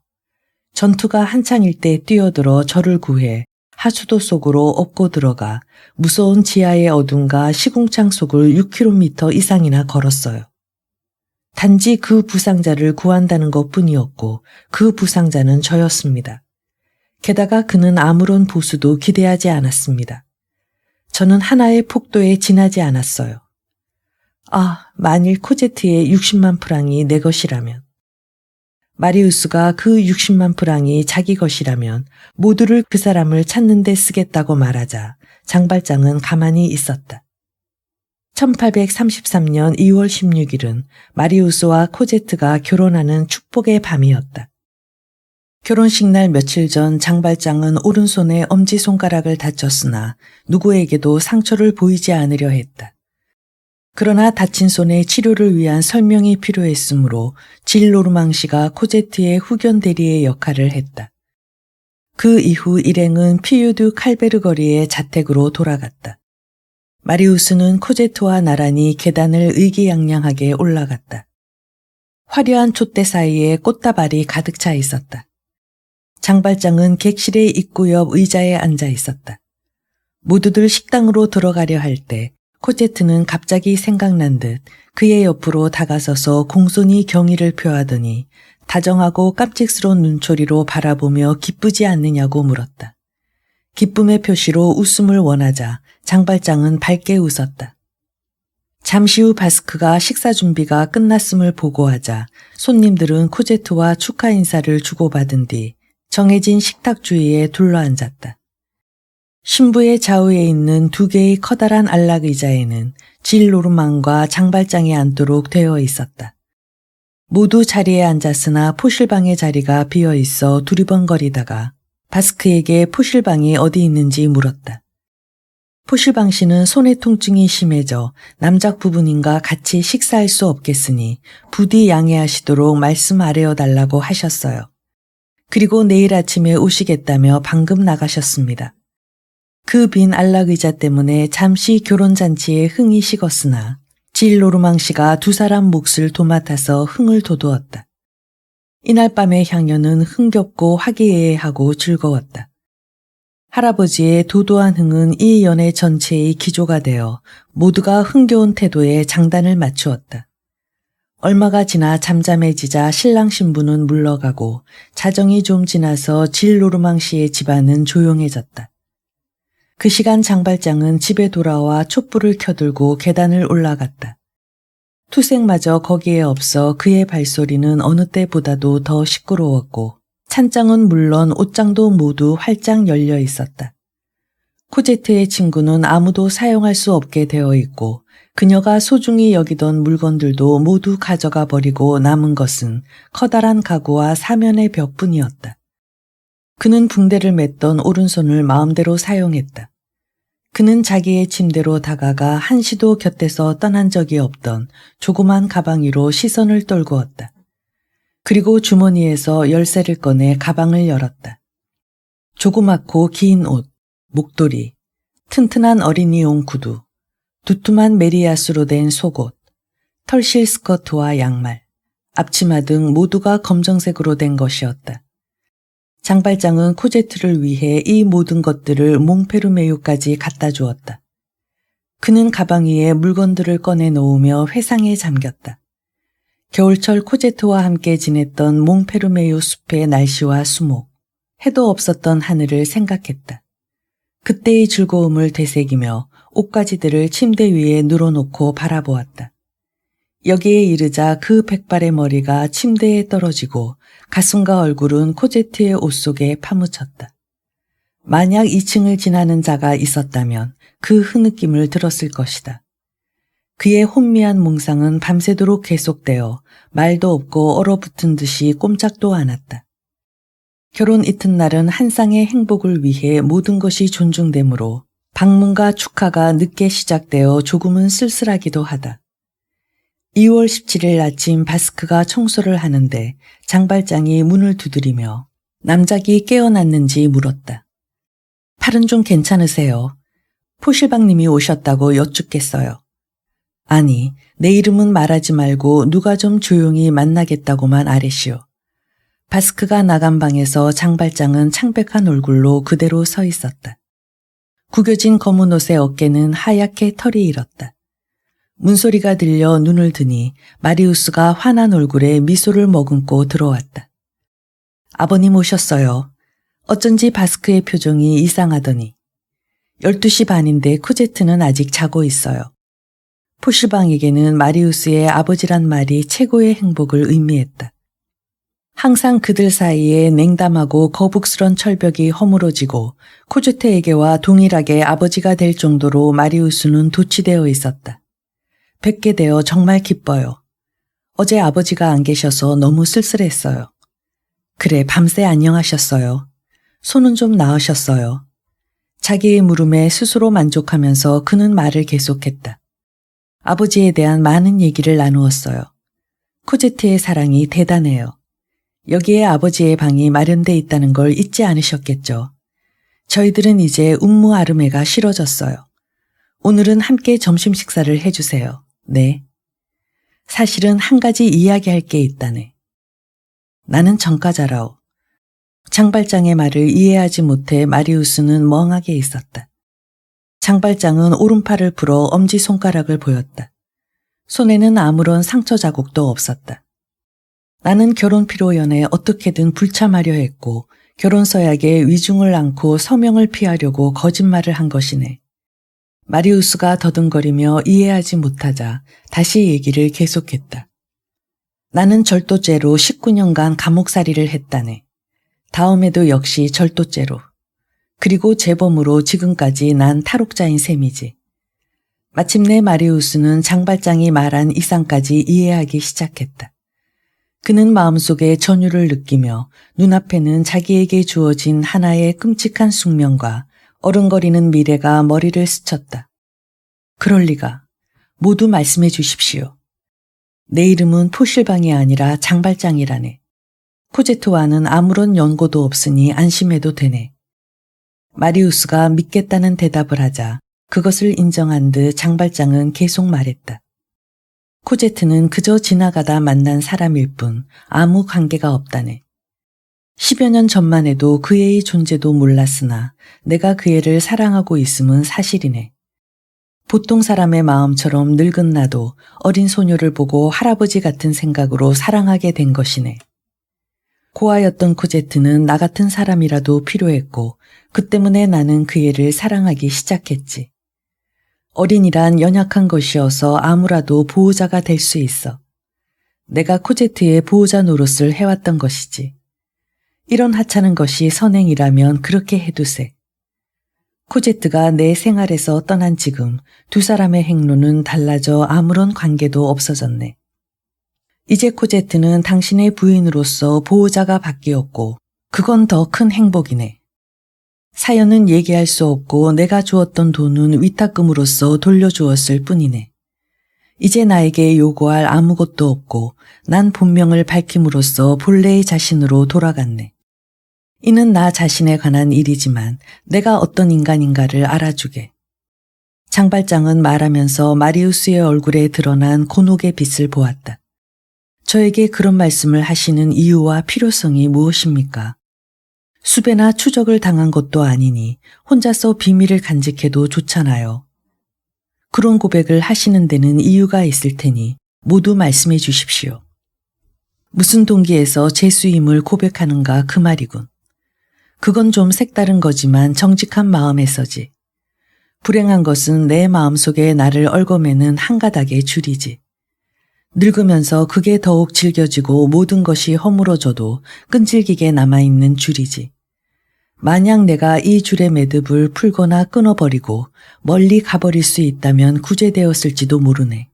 전투가 한창일 때 뛰어들어 저를 구해 하수도 속으로 업고 들어가 무서운 지하의 어둠과 시궁창 속을 6km 이상이나 걸었어요. 단지 그 부상자를 구한다는 것뿐이었고 그 부상자는 저였습니다. 게다가 그는 아무런 보수도 기대하지 않았습니다. 저는 하나의 폭도에 지나지 않았어요. 아, 만일 코제트의 60만 프랑이 내 것이라면. 마리우스가 그 60만 프랑이 자기 것이라면 모두를 그 사람을 찾는 데 쓰겠다고 말하자 장발장은 가만히 있었다. 1833년 2월 16일은 마리우스와 코제트가 결혼하는 축복의 밤이었다. 결혼식 날 며칠 전 장발장은 오른손에 엄지손가락을 다쳤으나 누구에게도 상처를 보이지 않으려 했다. 그러나 다친 손의 치료를 위한 설명이 필요했으므로 질 노르망 씨가 코제트의 후견 대리의 역할을 했다. 그 이후 일행은 피유드 칼베르 거리의 자택으로 돌아갔다. 마리우스는 코제트와 나란히 계단을 의기양양하게 올라갔다. 화려한 촛대 사이에 꽃다발이 가득 차 있었다. 장발장은 객실의 입구 옆 의자에 앉아 있었다. 모두들 식당으로 들어가려 할 때 코제트는 갑자기 생각난 듯 그의 옆으로 다가서서 공손히 경의를 표하더니 다정하고 깜찍스러운 눈초리로 바라보며 기쁘지 않느냐고 물었다. 기쁨의 표시로 웃음을 원하자 장발장은 밝게 웃었다. 잠시 후 바스크가 식사 준비가 끝났음을 보고하자 손님들은 코제트와 축하 인사를 주고받은 뒤 정해진 식탁 주위에 둘러앉았다. 신부의 좌우에 있는 두 개의 커다란 안락 의자에는 질 노르망과 장발장이 앉도록 되어 있었다. 모두 자리에 앉았으나 포실방의 자리가 비어 있어 두리번거리다가 바스크에게 포실방이 어디 있는지 물었다. 포실방 씨는 손의 통증이 심해져 남작 부부님과 같이 식사할 수 없겠으니 부디 양해하시도록 말씀 아래어 달라고 하셨어요. 그리고 내일 아침에 오시겠다며 방금 나가셨습니다. 그 빈 안락 의자 때문에 잠시 결혼잔치에 흥이 식었으나 질 노르망 씨가 두 사람 몫을 도맡아서 흥을 돋우었다. 이날 밤의 향연은 흥겹고 화기애애하고 즐거웠다. 할아버지의 도도한 흥은 이 연애 전체의 기조가 되어 모두가 흥겨운 태도에 장단을 맞추었다. 얼마가 지나 잠잠해지자 신랑 신부는 물러가고 자정이 좀 지나서 질 노르망 씨의 집안은 조용해졌다. 그 시간 장발장은 집에 돌아와 촛불을 켜들고 계단을 올라갔다. 투색마저 거기에 없어 그의 발소리는 어느 때보다도 더 시끄러웠고 찬장은 물론 옷장도 모두 활짝 열려 있었다. 코제트의 친구는 아무도 사용할 수 없게 되어 있고 그녀가 소중히 여기던 물건들도 모두 가져가 버리고 남은 것은 커다란 가구와 사면의 벽뿐이었다. 그는 붕대를 맸던 오른손을 마음대로 사용했다. 그는 자기의 침대로 다가가 한시도 곁에서 떠난 적이 없던 조그만 가방 위로 시선을 떨구었다. 그리고 주머니에서 열쇠를 꺼내 가방을 열었다. 조그맣고 긴 옷, 목도리, 튼튼한 어린이용 구두, 두툼한 메리아스로 된 속옷, 털실 스커트와 양말, 앞치마 등 모두가 검정색으로 된 것이었다. 장발장은 코제트를 위해 이 모든 것들을 몽페르메유까지 갖다 주었다. 그는 가방 위에 물건들을 꺼내 놓으며 회상에 잠겼다. 겨울철 코제트와 함께 지냈던 몽페르메유 숲의 날씨와 수목, 해도 없었던 하늘을 생각했다. 그때의 즐거움을 되새기며 옷가지들을 침대 위에 늘어놓고 바라보았다. 여기에 이르자 그 백발의 머리가 침대에 떨어지고 가슴과 얼굴은 코제트의 옷 속에 파묻혔다. 만약 2층을 지나는 자가 있었다면 그 흐느낌을 들었을 것이다. 그의 혼미한 몽상은 밤새도록 계속되어 말도 없고 얼어붙은 듯이 꼼짝도 않았다. 결혼 이튿날은 한 쌍의 행복을 위해 모든 것이 존중되므로 방문과 축하가 늦게 시작되어 조금은 쓸쓸하기도 하다. 2월 17일 아침 바스크가 청소를 하는데 장발장이 문을 두드리며 남작이 깨어났는지 물었다. 팔은 좀 괜찮으세요? 포실방님이 오셨다고 여쭙겠어요. 아니, 내 이름은 말하지 말고 누가 좀 조용히 만나겠다고만 아래시오. 바스크가 나간 방에서 장발장은 창백한 얼굴로 그대로 서 있었다. 구겨진 검은 옷의 어깨는 하얗게 털이 일었다. 문소리가 들려 눈을 드니 마리우스가 환한 얼굴에 미소를 머금고 들어왔다. 아버님 오셨어요. 어쩐지 바스크의 표정이 이상하더니 12시 반인데 코제트는 아직 자고 있어요. 포실방에게는 마리우스의 아버지란 말이 최고의 행복을 의미했다. 항상 그들 사이에 냉담하고 거북스런 철벽이 허물어지고 코제트에게와 동일하게 아버지가 될 정도로 마리우스는 도취되어 있었다. 뵙게 되어 정말 기뻐요. 어제 아버지가 안 계셔서 너무 쓸쓸했어요. 그래, 밤새 안녕하셨어요. 손은 좀 나으셨어요. 자기의 물음에 스스로 만족하면서 그는 말을 계속했다. 아버지에 대한 많은 얘기를 나누었어요. 코제트의 사랑이 대단해요. 여기에 아버지의 방이 마련돼 있다는 걸 잊지 않으셨겠죠. 저희들은 이제 운무 아르메가 싫어졌어요. 오늘은 함께 점심 식사를 해주세요. 네. 사실은 한 가지 이야기할 게 있다네. 나는 전과자라오. 장발장의 말을 이해하지 못해 마리우스는 멍하게 있었다. 장발장은 오른팔을 풀어 엄지손가락을 보였다. 손에는 아무런 상처 자국도 없었다. 나는 결혼 피로연에 어떻게든 불참하려 했고 결혼 서약에 위중을 않고 서명을 피하려고 거짓말을 한 것이네. 마리우스가 더듬거리며 이해하지 못하자 다시 얘기를 계속했다. 나는 절도죄로 19년간 감옥살이를 했다네. 다음에도 역시 절도죄로. 그리고 재범으로 지금까지 난 탈옥자인 셈이지. 마침내 마리우스는 장발장이 말한 이상까지 이해하기 시작했다. 그는 마음속에 전율을 느끼며 눈앞에는 자기에게 주어진 하나의 끔찍한 숙명과 어른거리는 미래가 머리를 스쳤다. 그럴 리가. 모두 말씀해 주십시오. 내 이름은 포실방이 아니라 장발장이라네. 코제트와는 아무런 연고도 없으니 안심해도 되네. 마리우스가 믿겠다는 대답을 하자 그것을 인정한 듯 장발장은 계속 말했다. 코제트는 그저 지나가다 만난 사람일 뿐 아무 관계가 없다네. 10여 년 전만 해도 그 애의 존재도 몰랐으나 내가 그 애를 사랑하고 있음은 사실이네. 보통 사람의 마음처럼 늙은 나도 어린 소녀를 보고 할아버지 같은 생각으로 사랑하게 된 것이네. 고아였던 코제트는 나 같은 사람이라도 필요했고 그 때문에 나는 그 애를 사랑하기 시작했지. 어린이란 연약한 것이어서 아무라도 보호자가 될 수 있어. 내가 코제트의 보호자 노릇을 해왔던 것이지. 이런 하찮은 것이 선행이라면 그렇게 해두세. 코제트가 내 생활에서 떠난 지금 두 사람의 행로는 달라져 아무런 관계도 없어졌네. 이제 코제트는 당신의 부인으로서 보호자가 바뀌었고 그건 더 큰 행복이네. 사연은 얘기할 수 없고 내가 주었던 돈은 위탁금으로서 돌려주었을 뿐이네. 이제 나에게 요구할 아무것도 없고 난 본명을 밝힘으로써 본래의 자신으로 돌아갔네. 이는 나 자신에 관한 일이지만 내가 어떤 인간인가를 알아주게. 장발장은 말하면서 마리우스의 얼굴에 드러난 곤혹의 빛을 보았다. 저에게 그런 말씀을 하시는 이유와 필요성이 무엇입니까? 수배나 추적을 당한 것도 아니니 혼자서 비밀을 간직해도 좋잖아요. 그런 고백을 하시는 데는 이유가 있을 테니 모두 말씀해 주십시오. 무슨 동기에서 제수임을 고백하는가 그 말이군. 그건 좀 색다른 거지만 정직한 마음에서지. 불행한 것은 내 마음속에 나를 얽어매는 한 가닥의 줄이지. 늙으면서 그게 더욱 질겨지고 모든 것이 허물어져도 끈질기게 남아있는 줄이지. 만약 내가 이 줄의 매듭을 풀거나 끊어버리고 멀리 가버릴 수 있다면 구제되었을지도 모르네.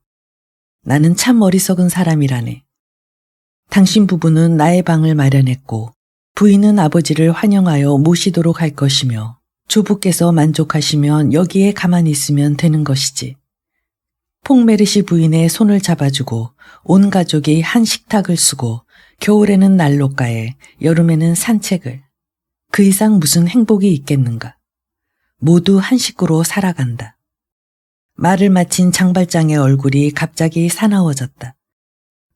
나는 참 어리석은 사람이라네. 당신 부부는 나의 방을 마련했고 부인은 아버지를 환영하여 모시도록 할 것이며 조부께서 만족하시면 여기에 가만히 있으면 되는 것이지. 퐁메르시 부인의 손을 잡아주고 온 가족이 한 식탁을 쓰고 겨울에는 난로가에 여름에는 산책을. 그 이상 무슨 행복이 있겠는가. 모두 한 식구로 살아간다. 말을 마친 장발장의 얼굴이 갑자기 사나워졌다.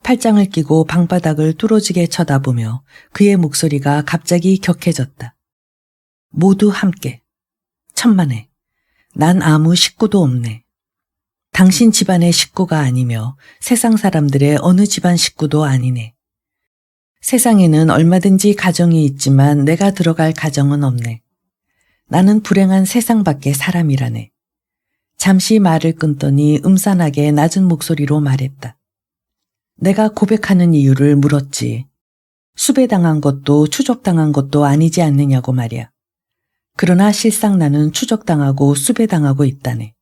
팔짱을 끼고 방바닥을 뚫어지게 쳐다보며 그의 목소리가 갑자기 격해졌다. 모두 함께. 천만에. 난 아무 식구도 없네. 당신 집안의 식구가 아니며 세상 사람들의 어느 집안 식구도 아니네. 세상에는 얼마든지 가정이 있지만 내가 들어갈 가정은 없네. 나는 불행한 세상 밖의 사람이라네. 잠시 말을 끊더니 음산하게 낮은 목소리로 말했다. 내가 고백하는 이유를 물었지. 수배당한 것도 추적당한 것도 아니지 않느냐고 말이야. 그러나 실상 나는 추적당하고 수배당하고 있다네.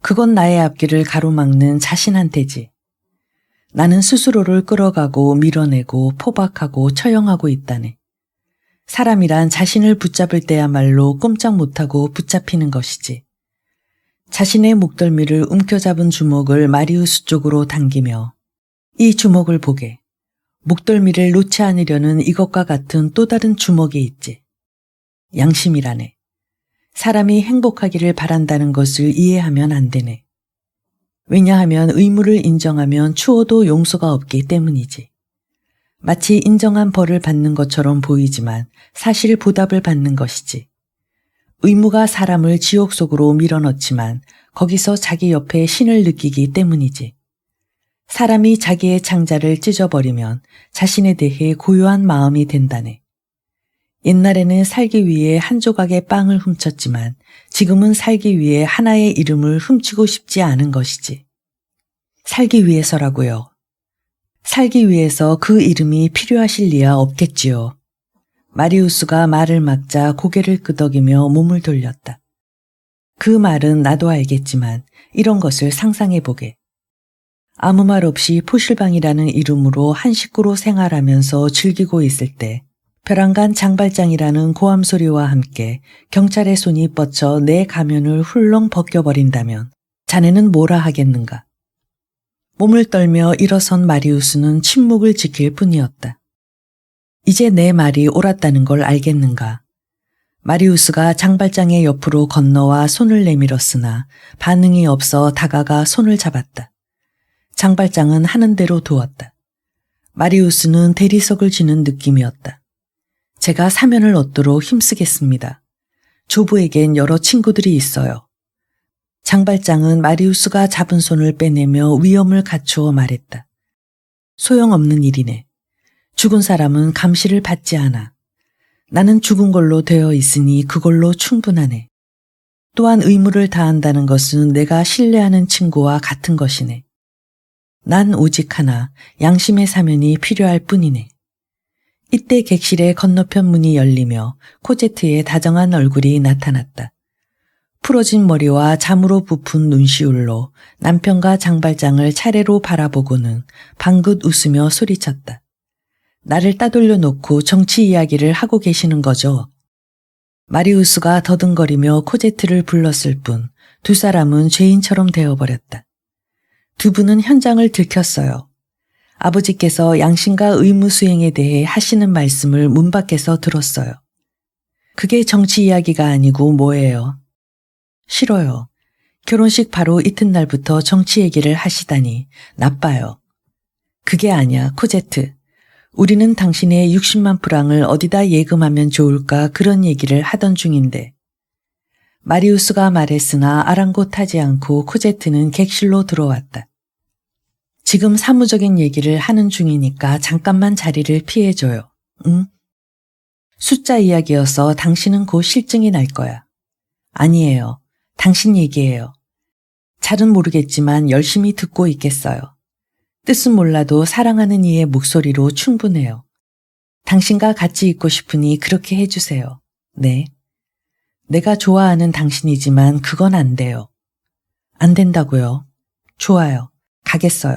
그건 나의 앞길을 가로막는 자신한테지. 나는 스스로를 끌어가고 밀어내고 포박하고 처형하고 있다네. 사람이란 자신을 붙잡을 때야말로 꼼짝 못하고 붙잡히는 것이지. 자신의 목덜미를 움켜잡은 주먹을 마리우스 쪽으로 당기며 이 주먹을 보게. 목덜미를 놓지 않으려는 이것과 같은 또 다른 주먹이 있지. 양심이라네. 사람이 행복하기를 바란다는 것을 이해하면 안 되네. 왜냐하면 의무를 인정하면 추워도 용서가 없기 때문이지. 마치 인정한 벌을 받는 것처럼 보이지만 사실 보답을 받는 것이지. 의무가 사람을 지옥 속으로 밀어넣지만 거기서 자기 옆에 신을 느끼기 때문이지. 사람이 자기의 창자를 찢어버리면 자신에 대해 고요한 마음이 된다네. 옛날에는 살기 위해 한 조각의 빵을 훔쳤지만 지금은 살기 위해 하나의 이름을 훔치고 싶지 않은 것이지. 살기 위해서라고요. 살기 위해서 그 이름이 필요하실 리야 없겠지요. 마리우스가 말을 막자 고개를 끄덕이며 몸을 돌렸다. 그 말은 나도 알겠지만 이런 것을 상상해보게. 아무 말 없이 포실방이라는 이름으로 한 식구로 생활하면서 즐기고 있을 때 벼랑간 장발장이라는 고함소리와 함께 경찰의 손이 뻗쳐 내 가면을 훌렁 벗겨버린다면 자네는 뭐라 하겠는가. 몸을 떨며 일어선 마리우스는 침묵을 지킬 뿐이었다. 이제 내 말이 옳았다는 걸 알겠는가. 마리우스가 장발장의 옆으로 건너와 손을 내밀었으나 반응이 없어 다가가 손을 잡았다. 장발장은 하는 대로 두었다. 마리우스는 대리석을 쥐는 느낌이었다. 제가 사면을 얻도록 힘쓰겠습니다. 조부에겐 여러 친구들이 있어요. 장발장은 마리우스가 잡은 손을 빼내며 위험을 갖추어 말했다. 소용없는 일이네. 죽은 사람은 감시를 받지 않아. 나는 죽은 걸로 되어 있으니 그걸로 충분하네. 또한 의무를 다한다는 것은 내가 신뢰하는 친구와 같은 것이네. 난 오직 하나, 양심의 사면이 필요할 뿐이네. 이때 객실의 건너편 문이 열리며 코제트의 다정한 얼굴이 나타났다. 풀어진 머리와 잠으로 부푼 눈시울로 남편과 장발장을 차례로 바라보고는 방긋 웃으며 소리쳤다. 나를 따돌려 놓고 정치 이야기를 하고 계시는 거죠? 마리우스가 더듬거리며 코제트를 불렀을 뿐 두 사람은 죄인처럼 되어버렸다. 두 분은 현장을 들켰어요. 아버지께서 양심과 의무 수행에 대해 하시는 말씀을 문 밖에서 들었어요. 그게 정치 이야기가 아니고 뭐예요? 싫어요. 결혼식 바로 이튿날부터 정치 얘기를 하시다니 나빠요. 그게 아니야, 코제트. 우리는 당신의 60만 프랑을 어디다 예금하면 좋을까 그런 얘기를 하던 중인데. 마리우스가 말했으나 아랑곳하지 않고 코제트는 객실로 들어왔다. 지금 사무적인 얘기를 하는 중이니까 잠깐만 자리를 피해줘요. 응? 숫자 이야기여서 당신은 곧 실증이 날 거야. 아니에요. 당신 얘기예요. 잘은 모르겠지만 열심히 듣고 있겠어요. 뜻은 몰라도 사랑하는 이의 목소리로 충분해요. 당신과 같이 있고 싶으니 그렇게 해주세요. 네. 내가 좋아하는 당신이지만 그건 안 돼요. 안 된다고요? 좋아요. 가겠어요.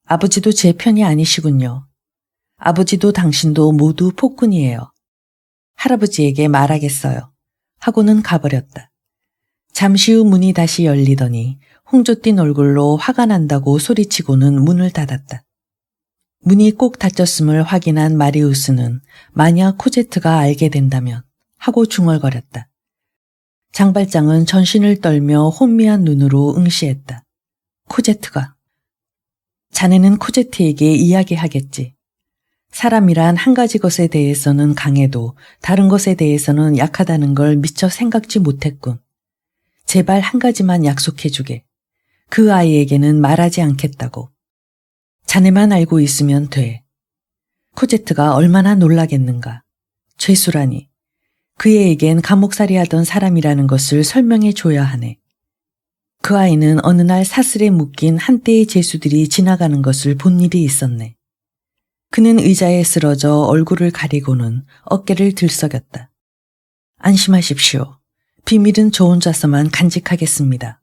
아버지도 제 편이 아니시군요. 아버지도 당신도 모두 폭군이에요. 할아버지에게 말하겠어요. 하고는 가버렸다. 잠시 후 문이 다시 열리더니 홍조 띤 얼굴로 화가 난다고 소리치고는 문을 닫았다. 문이 꼭 닫혔음을 확인한 마리우스는 만약 코제트가 알게 된다면 하고 중얼거렸다. 장발장은 전신을 떨며 혼미한 눈으로 응시했다. 코제트가. 자네는 코제트에게 이야기하겠지. 사람이란 한 가지 것에 대해서는 강해도 다른 것에 대해서는 약하다는 걸 미처 생각지 못했군. 제발 한 가지만 약속해주게. 그 아이에게는 말하지 않겠다고. 자네만 알고 있으면 돼. 코제트가 얼마나 놀라겠는가. 죄수라니. 그 애에겐 감옥살이 하던 사람이라는 것을 설명해 줘야 하네. 그 아이는 어느 날 사슬에 묶인 한때의 죄수들이 지나가는 것을 본 일이 있었네. 그는 의자에 쓰러져 얼굴을 가리고는 어깨를 들썩였다. 안심하십시오. 비밀은 저 혼자서만 간직하겠습니다.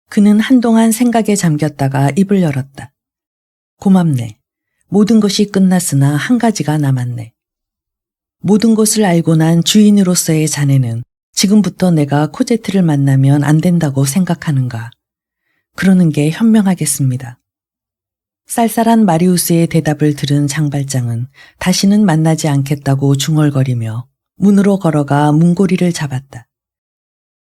그는 한동안 생각에 잠겼다가 입을 열었다. 고맙네. 모든 것이 끝났으나 한 가지가 남았네. 모든 것을 알고 난 주인으로서의 자네는 지금부터 내가 코제트를 만나면 안 된다고 생각하는가. 그러는 게 현명하겠습니다. 쌀쌀한 마리우스의 대답을 들은 장발장은 다시는 만나지 않겠다고 중얼거리며 문으로 걸어가 문고리를 잡았다.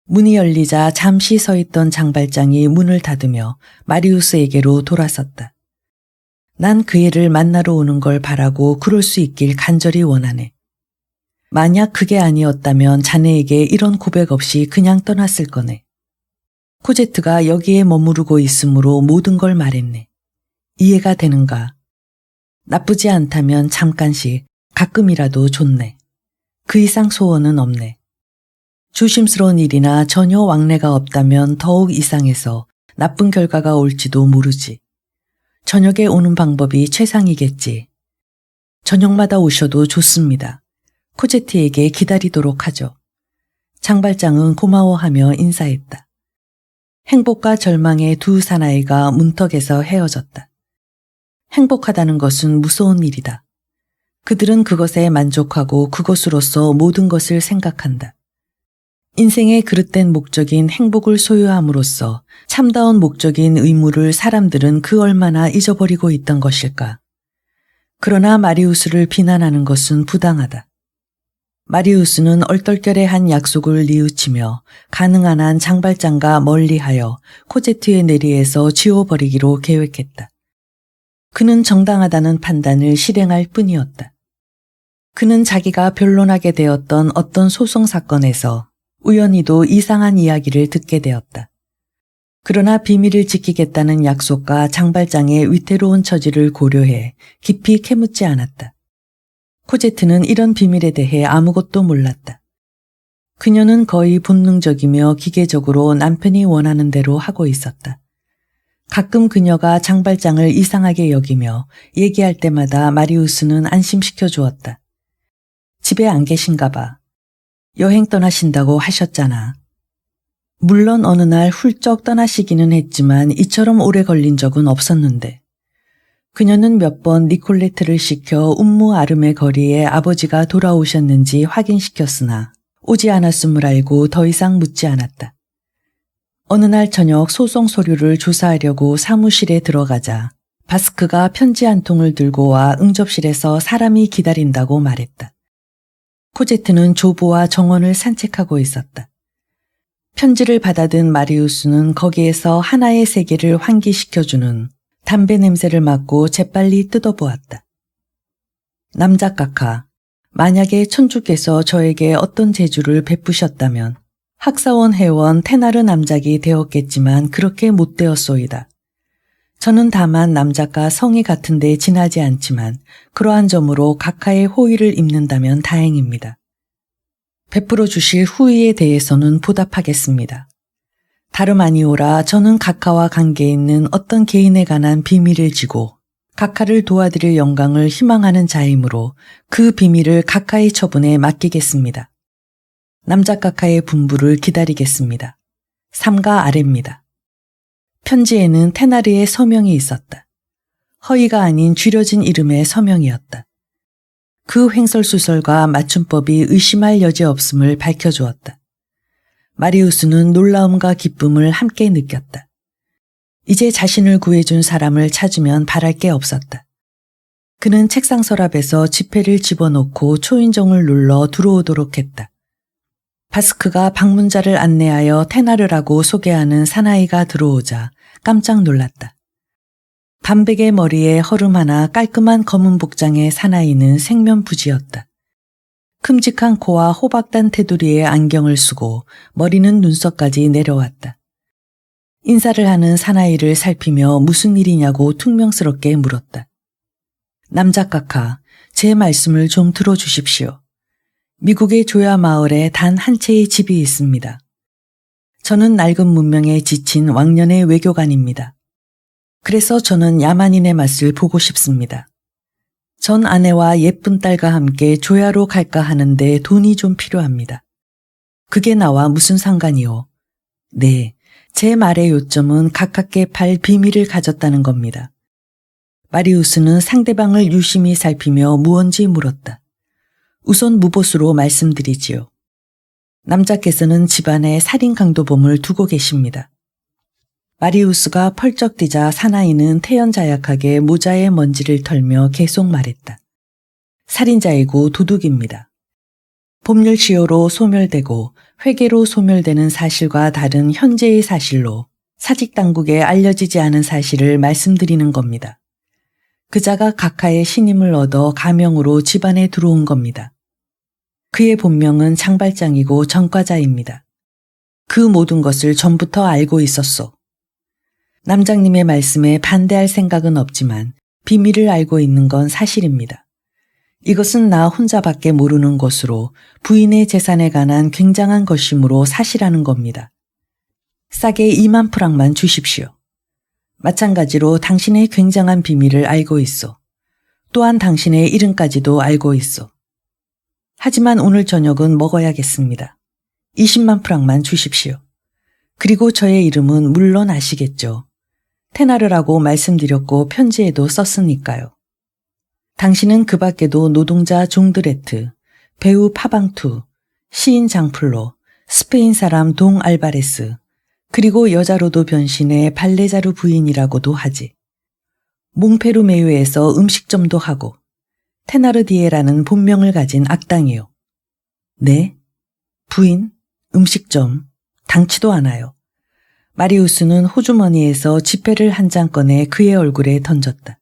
문이 열리자 잠시 서 있던 장발장이 문을 닫으며 마리우스에게로 돌아섰다. 난 그 애를 만나러 오는 걸 바라고 그럴 수 있길 간절히 원하네. 만약 그게 아니었다면 자네에게 이런 고백 없이 그냥 떠났을 거네. 코제트가 여기에 머무르고 있으므로 모든 걸 말했네. 이해가 되는가? 나쁘지 않다면 잠깐씩 가끔이라도 좋네. 그 이상 소원은 없네. 조심스러운 일이나 전혀 왕래가 없다면 더욱 이상해서 나쁜 결과가 올지도 모르지. 저녁에 오는 방법이 최상이겠지. 저녁마다 오셔도 좋습니다. 코제트에게 기다리도록 하죠. 장발장은 고마워하며 인사했다. 행복과 절망의 두 사나이가 문턱에서 헤어졌다. 행복하다는 것은 무서운 일이다. 그들은 그것에 만족하고 그것으로서 모든 것을 생각한다. 인생의 그릇된 목적인 행복을 소유함으로써 참다운 목적인 의무를 사람들은 그 얼마나 잊어버리고 있던 것일까. 그러나 마리우스를 비난하는 것은 부당하다. 마리우스는 얼떨결에 한 약속을 뉘우치며 가능한 한 장발장과 멀리하여 코제트의 내리에서 지워버리기로 계획했다. 그는 정당하다는 판단을 실행할 뿐이었다. 그는 자기가 변론하게 되었던 어떤 소송 사건에서 우연히도 이상한 이야기를 듣게 되었다. 그러나 비밀을 지키겠다는 약속과 장발장의 위태로운 처지를 고려해 깊이 캐묻지 않았다. 코제트는 이런 비밀에 대해 아무것도 몰랐다. 그녀는 거의 본능적이며 기계적으로 남편이 원하는 대로 하고 있었다. 가끔 그녀가 장발장을 이상하게 여기며 얘기할 때마다 마리우스는 안심시켜 주었다. 집에 안 계신가 봐. 여행 떠나신다고 하셨잖아. 물론 어느 날 훌쩍 떠나시기는 했지만 이처럼 오래 걸린 적은 없었는데. 그녀는 몇 번 니콜레트를 시켜 운무 아름의 거리에 아버지가 돌아오셨는지 확인시켰으나 오지 않았음을 알고 더 이상 묻지 않았다. 어느 날 저녁 소송 서류를 조사하려고 사무실에 들어가자 바스크가 편지 한 통을 들고 와 응접실에서 사람이 기다린다고 말했다. 코제트는 조보와 정원을 산책하고 있었다. 편지를 받아든 마리우스는 거기에서 하나의 세계를 환기시켜주는 담배 냄새를 맡고 재빨리 뜯어보았다. 남작각하, 만약에 천주께서 저에게 어떤 재주를 베푸셨다면 학사원 회원 테나르 남작이 되었겠지만 그렇게 못 되었소이다. 저는 다만 남작과 성이 같은데 지나지 않지만 그러한 점으로 각하의 호의를 입는다면 다행입니다. 베풀어 주실 후의에 대해서는 보답하겠습니다. 다름 아니오라 저는 각하와 관계 있는 어떤 개인에 관한 비밀을 지고 각하를 도와드릴 영광을 희망하는 자이므로 그 비밀을 각하의 처분에 맡기겠습니다. 남작 각하의 분부를 기다리겠습니다. 삼가 아래입니다. 편지에는 테나르의 서명이 있었다. 허위가 아닌 쥐려진 이름의 서명이었다. 그 횡설수설과 맞춤법이 의심할 여지 없음을 밝혀주었다. 마리우스는 놀라움과 기쁨을 함께 느꼈다. 이제 자신을 구해준 사람을 찾으면 바랄 게 없었다. 그는 책상 서랍에서 지폐를 집어넣고 초인종을 눌러 들어오도록 했다. 바스크가 방문자를 안내하여 테나르라고 소개하는 사나이가 들어오자 깜짝 놀랐다. 반백의 머리에 허름 하나 깔끔한 검은 복장의 사나이는 생면부지였다. 큼직한 코와 호박단 테두리에 안경을 쓰고 머리는 눈썹까지 내려왔다. 인사를 하는 사나이를 살피며 무슨 일이냐고 퉁명스럽게 물었다. 남작각하, 제 말씀을 좀 들어주십시오. 미국의 조야 마을에 단 한 채의 집이 있습니다. 저는 낡은 문명에 지친 왕년의 외교관입니다. 그래서 저는 야만인의 맛을 보고 싶습니다. 전 아내와 예쁜 딸과 함께 조야로 갈까 하는데 돈이 좀 필요합니다. 그게 나와 무슨 상관이오? 네, 제 말의 요점은 가깝게 팔 비밀을 가졌다는 겁니다. 마리우스는 상대방을 유심히 살피며 무언지 물었다. 우선 무보수로 말씀드리지요. 남자께서는 집안에 살인 강도범을 두고 계십니다. 마리우스가 펄쩍 뛰자 사나이는 태연자약하게 모자의 먼지를 털며 계속 말했다. 살인자이고 도둑입니다. 법률시효로 소멸되고 회계로 소멸되는 사실과 다른 현재의 사실로 사직당국에 알려지지 않은 사실을 말씀드리는 겁니다. 그자가 각하의 신임을 얻어 가명으로 집안에 들어온 겁니다. 그의 본명은 장발장이고 전과자입니다. 그 모든 것을 전부터 알고 있었소. 남장님의 말씀에 반대할 생각은 없지만 비밀을 알고 있는 건 사실입니다. 이것은 나 혼자밖에 모르는 것으로 부인의 재산에 관한 굉장한 것이므로 사실하는 겁니다. 싸게 2만 프랑만 주십시오. 마찬가지로 당신의 굉장한 비밀을 알고 있어. 또한 당신의 이름까지도 알고 있어. 하지만 오늘 저녁은 먹어야겠습니다. 20만 프랑만 주십시오. 그리고 저의 이름은 물론 아시겠죠. 테나르라고 말씀드렸고 편지에도 썼으니까요. 당신은 그 밖에도 노동자 종드레트, 배우 파방투, 시인 장플로, 스페인 사람 동 알바레스, 그리고 여자로도 변신해 발레자루 부인이라고도 하지. 몽페르메유에서 음식점도 하고 테나르디에라는 본명을 가진 악당이요. 네? 부인? 음식점? 당치도 않아요. 마리우스는 호주머니에서 지폐를 한 장 꺼내 그의 얼굴에 던졌다.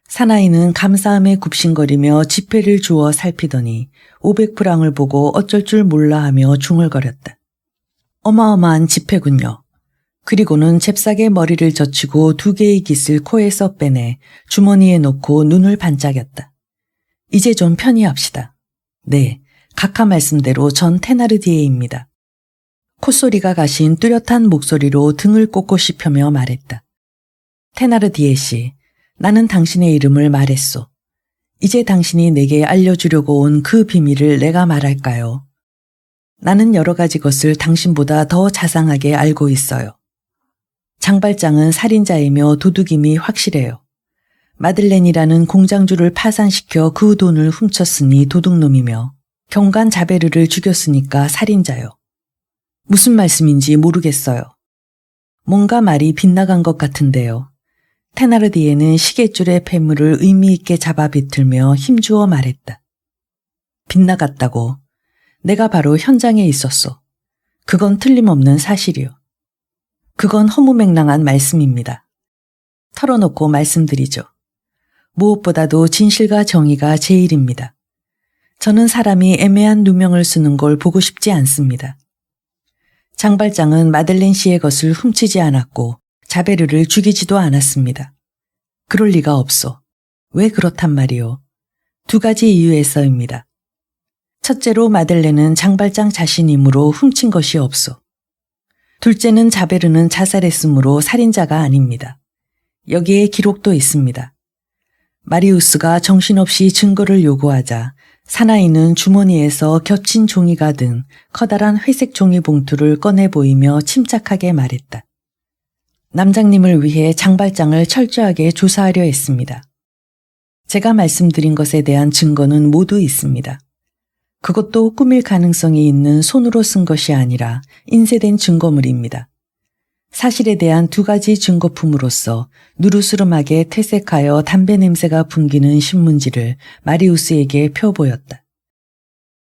사나이는 감사함에 굽신거리며 지폐를 주워 살피더니 500프랑을 보고 어쩔 줄 몰라 하며 중얼거렸다. 어마어마한 지폐군요. 그리고는 잽싸게 머리를 젖히고 2개의 깃을 코에서 빼내 주머니에 넣고 눈을 반짝였다. 이제 좀 편히 합시다. 네, 각하 말씀대로 전 테나르디에입니다. 콧소리가 가신 뚜렷한 목소리로 등을 꼿꼿이 펴며 말했다. 테나르디에 씨, 나는 당신의 이름을 말했소. 이제 당신이 내게 알려주려고 온 그 비밀을 내가 말할까요? 나는 여러 가지 것을 당신보다 더 자상하게 알고 있어요. 장발장은 살인자이며 도둑임이 확실해요. 마들렌이라는 공장주를 파산시켜 그 돈을 훔쳤으니 도둑놈이며 경관 자베르를 죽였으니까 살인자요. 무슨 말씀인지 모르겠어요. 뭔가 말이 빗나간 것 같은데요. 테나르디에는 시계줄의 폐물을 의미 있게 잡아 비틀며 힘주어 말했다. 빗나갔다고. 내가 바로 현장에 있었소. 그건 틀림없는 사실이요. 그건 허무맹랑한 말씀입니다. 털어놓고 말씀드리죠. 무엇보다도 진실과 정의가 제일입니다. 저는 사람이 애매한 누명을 쓰는 걸 보고 싶지 않습니다. 장발장은 마들렌 씨의 것을 훔치지 않았고 자베르를 죽이지도 않았습니다. 그럴 리가 없소. 왜 그렇단 말이오. 2가지 이유에서입니다. 첫째로 마들렌은 장발장 자신이므로 훔친 것이 없소. 둘째는 자베르는 자살했으므로 살인자가 아닙니다. 여기에 기록도 있습니다. 마리우스가 정신없이 증거를 요구하자 사나이는 주머니에서 겹친 종이가 든 커다란 회색 종이 봉투를 꺼내 보이며 침착하게 말했다. 남장님을 위해 장발장을 철저하게 조사하려 했습니다. 제가 말씀드린 것에 대한 증거는 모두 있습니다. 그것도 꾸밀 가능성이 있는 손으로 쓴 것이 아니라 인쇄된 증거물입니다. 사실에 대한 2가지 증거품으로서 누르스름하게 퇴색하여 담배 냄새가 풍기는 신문지를 마리우스에게 펴보였다.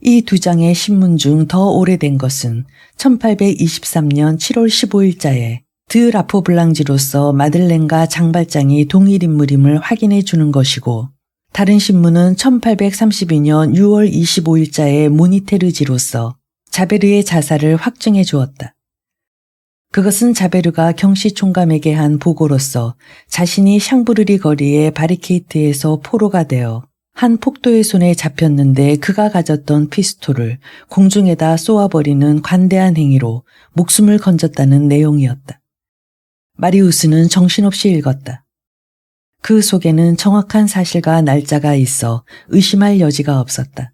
이 2장의 신문 중 더 오래된 것은 1823년 7월 15일자에 드 라포블랑지로서 마들렌과 장발장이 동일 인물임을 확인해 주는 것이고 다른 신문은 1832년 6월 25일자의 모니테르지로서 자베르의 자살을 확증해 주었다. 그것은 자베르가 경시 총감에게 한 보고로서 자신이 샹브르리 거리의 바리케이트에서 포로가 되어 한 폭도의 손에 잡혔는데 그가 가졌던 피스톨을 공중에다 쏘아버리는 관대한 행위로 목숨을 건졌다는 내용이었다. 마리우스는 정신없이 읽었다. 그 속에는 정확한 사실과 날짜가 있어 의심할 여지가 없었다.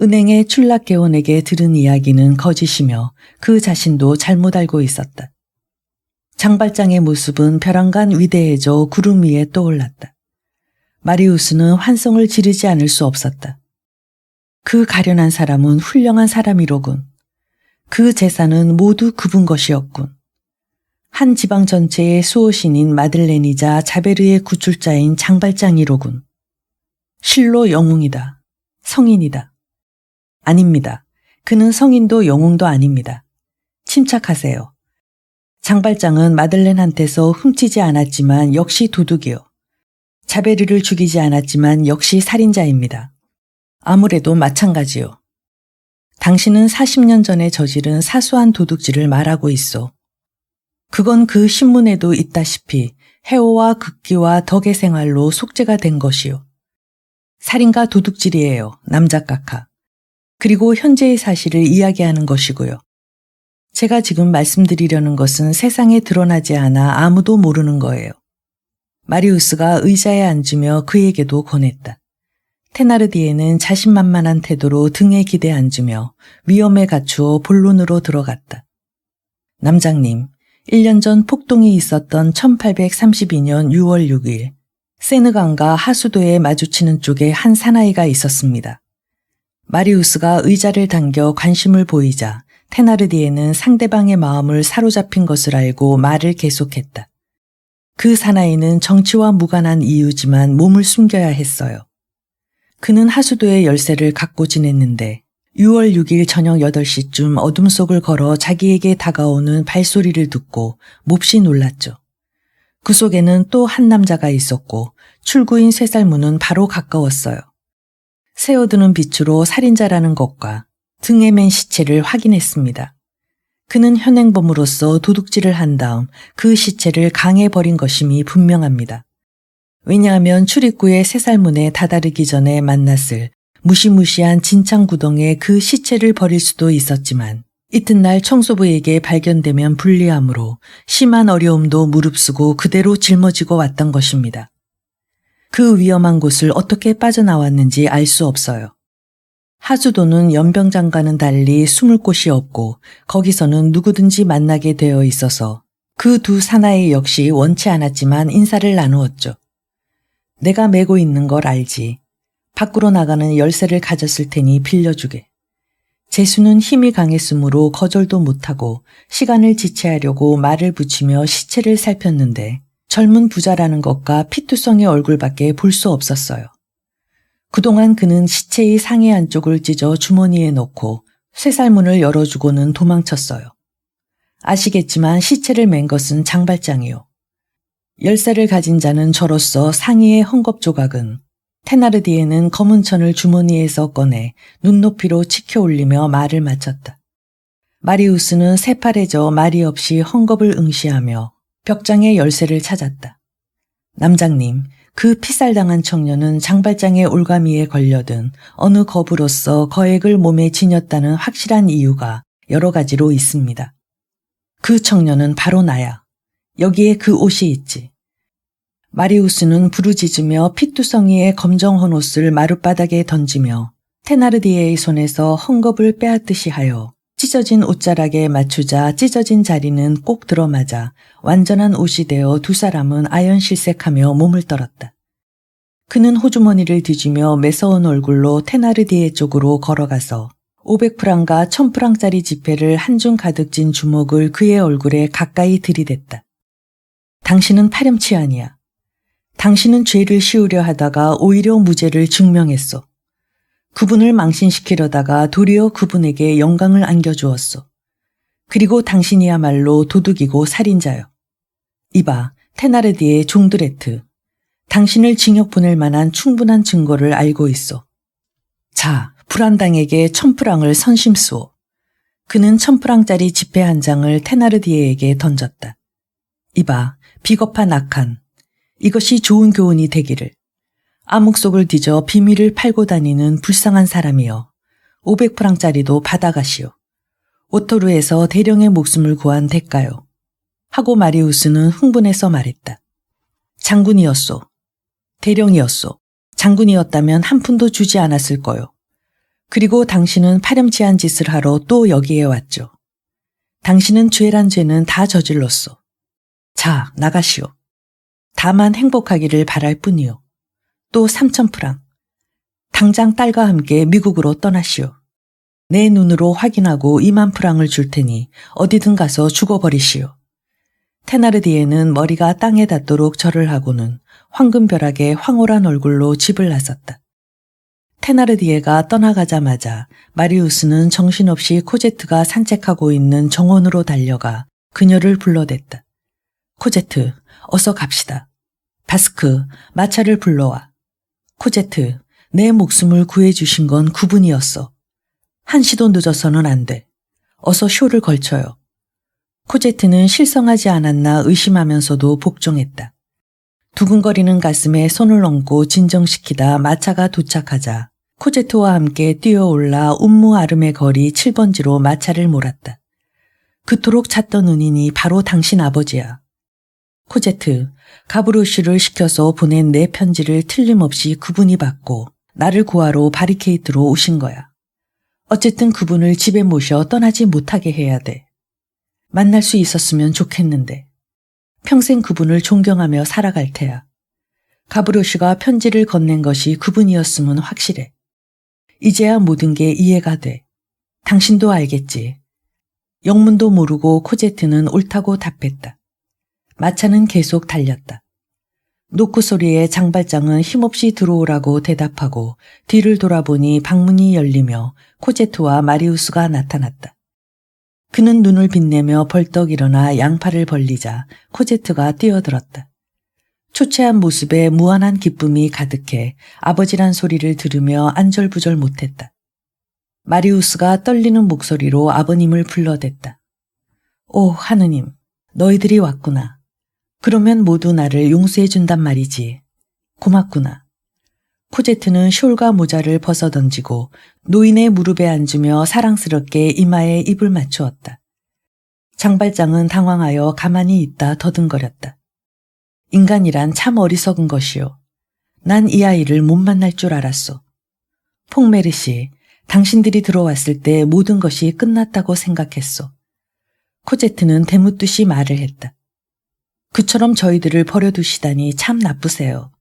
은행의 출납개원에게 들은 이야기는 거짓이며 그 자신도 잘못 알고 있었다. 장발장의 모습은 벼랑간 위대해져 구름 위에 떠올랐다. 마리우스는 환성을 지르지 않을 수 없었다. 그 가련한 사람은 훌륭한 사람이로군. 그 재산은 모두 그분 것이었군. 한 지방 전체의 수호신인 마들렌이자 자베르의 구출자인 장발장이로군. 실로 영웅이다. 성인이다. 아닙니다. 그는 성인도 영웅도 아닙니다. 침착하세요. 장발장은 마들렌한테서 훔치지 않았지만 역시 도둑이요. 자베르를 죽이지 않았지만 역시 살인자입니다. 아무래도 마찬가지요. 당신은 40년 전에 저지른 사소한 도둑질을 말하고 있어. 그건 그 신문에도 있다시피 해오와 극기와 덕의 생활로 속죄가 된 것이요. 살인과 도둑질이에요, 남작각하. 그리고 현재의 사실을 이야기하는 것이고요. 제가 지금 말씀드리려는 것은 세상에 드러나지 않아 아무도 모르는 거예요. 마리우스가 의자에 앉으며 그에게도 권했다. 테나르디에는 자신만만한 태도로 등에 기대 앉으며 위험에 갖추어 본론으로 들어갔다. 남장님, 1년 전 폭동이 있었던 1832년 6월 6일 세느강과 하수도에 마주치는 쪽에 한 사나이가 있었습니다. 마리우스가 의자를 당겨 관심을 보이자 테나르디에는 상대방의 마음을 사로잡힌 것을 알고 말을 계속했다. 그 사나이는 정치와 무관한 이유지만 몸을 숨겨야 했어요. 그는 하수도의 열쇠를 갖고 지냈는데 6월 6일 저녁 8시쯤 어둠 속을 걸어 자기에게 다가오는 발소리를 듣고 몹시 놀랐죠. 그 속에는 또 한 남자가 있었고 출구인 쇠살문은 바로 가까웠어요. 새어드는 빛으로 살인자라는 것과 등에 맨 시체를 확인했습니다. 그는 현행범으로서 도둑질을 한 다음 그 시체를 강에 버린 것임이 분명합니다. 왜냐하면 출입구의 쇠살문에 다다르기 전에 만났을 무시무시한 진창구덩이에 그 시체를 버릴 수도 있었지만 이튿날 청소부에게 발견되면 불리하므로 심한 어려움도 무릅쓰고 그대로 짊어지고 왔던 것입니다. 그 위험한 곳을 어떻게 빠져나왔는지 알 수 없어요. 하수도는 연병장과는 달리 숨을 곳이 없고 거기서는 누구든지 만나게 되어 있어서 그 두 사나이 역시 원치 않았지만 인사를 나누었죠. 내가 메고 있는 걸 알지. 밖으로 나가는 열쇠를 가졌을 테니 빌려주게. 제수는 힘이 강했으므로 거절도 못하고 시간을 지체하려고 말을 붙이며 시체를 살폈는데 젊은 부자라는 것과 피투성의 얼굴밖에 볼 수 없었어요. 그동안 그는 시체의 상의 안쪽을 찢어 주머니에 넣고 쇠살문을 열어주고는 도망쳤어요. 아시겠지만 시체를 맨 것은 장발장이요. 열쇠를 가진 자는 저로서 상의의 헝겊 조각은 테나르디에는 검은 천을 주머니에서 꺼내 눈높이로 치켜 올리며 말을 마쳤다. 마리우스는 새파래져 말이 없이 헝겊을 응시하며 벽장의 열쇠를 찾았다. 남장님, 그 피살당한 청년은 장발장의 올가미에 걸려든 어느 거부로서 거액을 몸에 지녔다는 확실한 이유가 여러 가지로 있습니다. 그 청년은 바로 나야. 여기에 그 옷이 있지. 마리우스는 부르짖으며 피투성이의 검정헌 옷을 마룻바닥에 던지며 테나르디에의 손에서 헝겊을 빼앗듯이 하여 찢어진 옷자락에 맞추자 찢어진 자리는 꼭 들어맞아 완전한 옷이 되어 두 사람은 아연실색하며 몸을 떨었다. 그는 호주머니를 뒤지며 매서운 얼굴로 테나르디에 쪽으로 걸어가서 500프랑과 1000프랑짜리 지폐를 한 줌 가득 진 주먹을 그의 얼굴에 가까이 들이댔다. 당신은 파렴치한이야. 당신은 죄를 씌우려 하다가 오히려 무죄를 증명했어. 그분을 망신시키려다가 도리어 그분에게 영광을 안겨주었어. 그리고 당신이야말로 도둑이고 살인자요. 이봐, 테나르디에 종드레트. 당신을 징역 보낼 만한 충분한 증거를 알고 있어. 자, 불안당에게 1000프랑을 선심수오. 그는 1000프랑짜리 지폐 한 장을 테나르디에에게 던졌다. 이봐, 비겁한 악한. 이것이 좋은 교훈이 되기를. 암흑 속을 뒤져 비밀을 팔고 다니는 불쌍한 사람이여. 500프랑짜리도 받아가시오. 오토르에서 대령의 목숨을 구한 대가요. 하고 마리우스는 흥분해서 말했다. 장군이었소. 대령이었소. 장군이었다면 한 푼도 주지 않았을 거요. 그리고 당신은 파렴치한 짓을 하러 또 여기에 왔죠. 당신은 죄란 죄는 다 저질렀소. 자, 나가시오. 다만 행복하기를 바랄 뿐이요. 또 3000프랑. 당장 딸과 함께 미국으로 떠나시오. 내 눈으로 확인하고 20000프랑을 줄 테니 어디든 가서 죽어버리시오. 테나르디에는 머리가 땅에 닿도록 절을 하고는 황금벼락의 황홀한 얼굴로 집을 나섰다. 테나르디에가 떠나가자마자 마리우스는 정신없이 코제트가 산책하고 있는 정원으로 달려가 그녀를 불러댔다. 코제트, 어서 갑시다. 바스크, 마차를 불러와. 코제트, 내 목숨을 구해주신 건 그분이었어. 한시도 늦어서는 안 돼. 어서 쇼를 걸쳐요. 코제트는 실성하지 않았나 의심하면서도 복종했다. 두근거리는 가슴에 손을 얹고 진정시키다 마차가 도착하자 코제트와 함께 뛰어올라 운무 아름의 거리 7번지로 마차를 몰았다. 그토록 찾던 은인이 바로 당신 아버지야. 코제트, 가브로슈를 시켜서 보낸 내 편지를 틀림없이 그분이 받고 나를 구하러 바리케이트로 오신 거야. 어쨌든 그분을 집에 모셔 떠나지 못하게 해야 돼. 만날 수 있었으면 좋겠는데. 평생 그분을 존경하며 살아갈 테야. 가브로슈가 편지를 건넨 것이 그분이었으면 확실해. 이제야 모든 게 이해가 돼. 당신도 알겠지. 영문도 모르고 코제트는 옳다고 답했다. 마차는 계속 달렸다. 노크 소리에 장발장은 힘없이 들어오라고 대답하고 뒤를 돌아보니 방문이 열리며 코제트와 마리우스가 나타났다. 그는 눈을 빛내며 벌떡 일어나 양팔을 벌리자 코제트가 뛰어들었다. 초췌한 모습에 무한한 기쁨이 가득해 아버지란 소리를 들으며 안절부절 못했다. 마리우스가 떨리는 목소리로 아버님을 불러댔다. 오 하느님, 너희들이 왔구나. 그러면 모두 나를 용서해 준단 말이지. 고맙구나. 코제트는 숄과 모자를 벗어던지고 노인의 무릎에 앉으며 사랑스럽게 이마에 입을 맞추었다. 장발장은 당황하여 가만히 있다 더듬거렸다. 인간이란 참 어리석은 것이요. 난 이 아이를 못 만날 줄 알았소. 퐁메르시, 당신들이 들어왔을 때 모든 것이 끝났다고 생각했소. 코제트는 대묻듯이 말을 했다. 그처럼 저희들을 버려두시다니 참 나쁘세요.